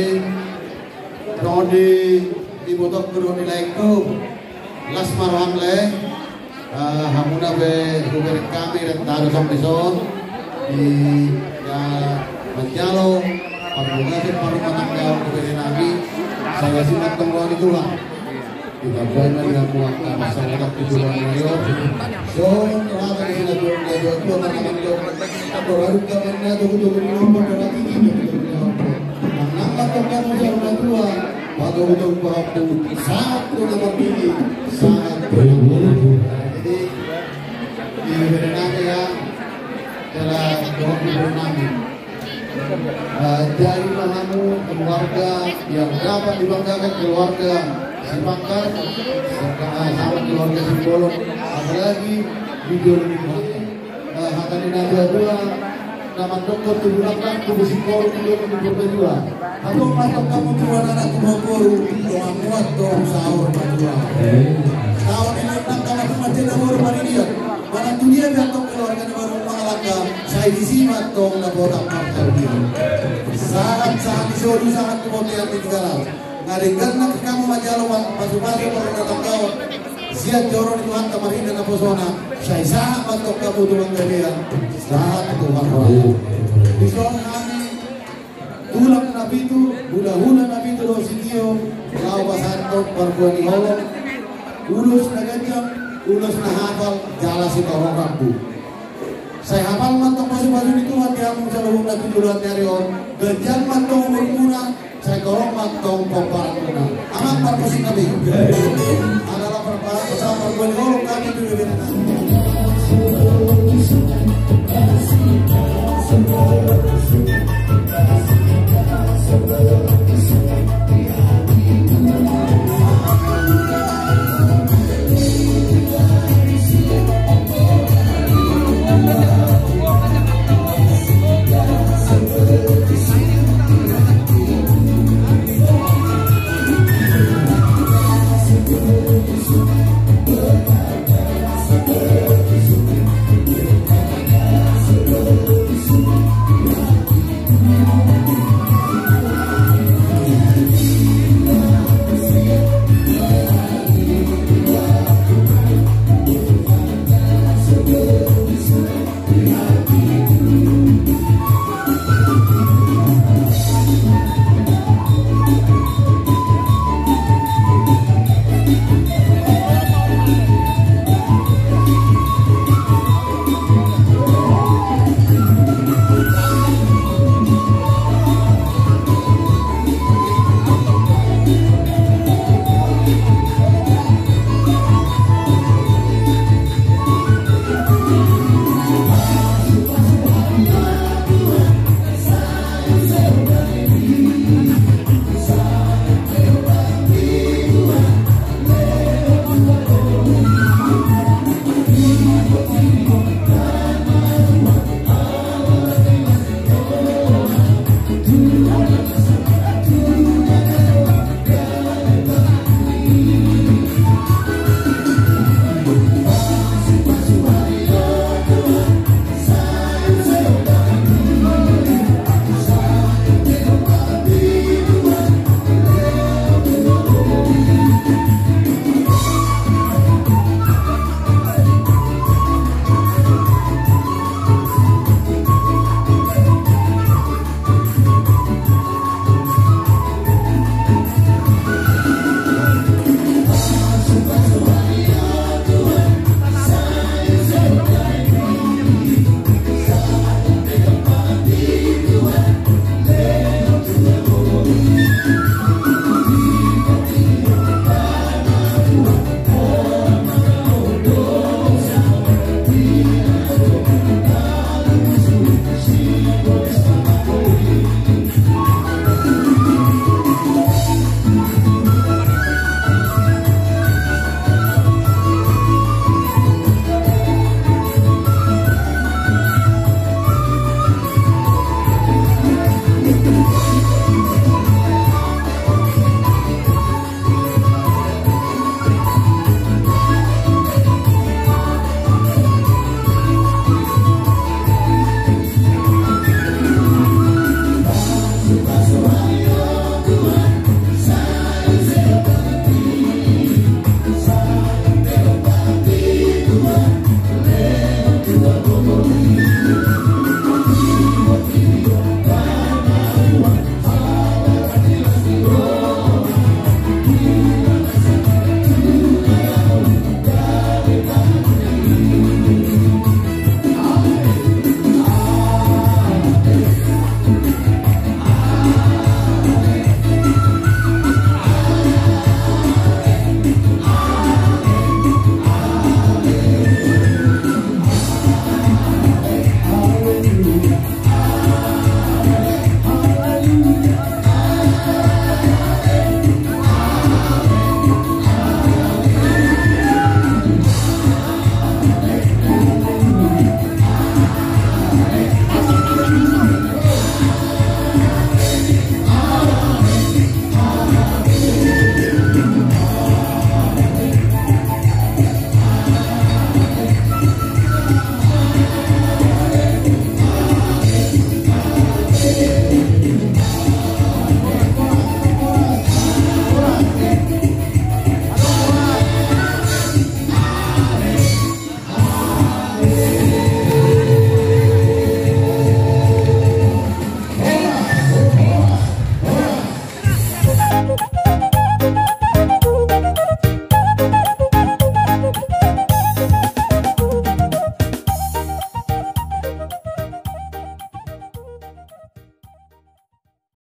doon di botok kedua nilai itu las marwang le hamuna be huberik kami dan taruh sampai son di ya menjalo parungan parumatang gaul kuberi nabi saya simak tenggelam itulah kita boleh dengan muaka masyarakat tujuan mayor son rata di sini dua tanaman jauh baru kamarnya tuh nomor dan tinggi nampak kamu jangan tua pada untuk waktu satu nomor tinggi sangat berguna. Jadi di Berenang ya adalah doa Berenang. Dari mahamu keluarga yang dapat dibanggakan keluarga si Makar, sama keluarga si Bolong, apalagi video lebih Hatanina dua nama dokter tubuhkan tubuh psikolog video lebih berdua. Aku masuk kamu tuan anak kumokoro doa muat dong sahur berdua. Tahun ini tanggal kematian baru dia. Mana dunia datang keluarga baru mengalahkan saya disimak dong na botak martel dia. Sangat disuruh sangat kemotian di Tegalau. Ngaringkan nak kamu majalo masuk-masuk baru datang kau. Siap jorong di Tuhan kemarin dan posona. Saya sangat bantu kamu tuan kalian. Sangat Tuhan roh. Di sana kami tulang nabi itu, hula-hula nabi itu do sitio, lau basantok perbuani holong, ulus na ganjang, ulus na hafal, jala si korong rambu. Saya hafal mantong baju-baju itu hati amung sa lubong na tujulan nyarion, ganjang mantong umur muna, saya korong mantong pemparang muna. Amang parposing nabi. Adalah perbuani holong kami itu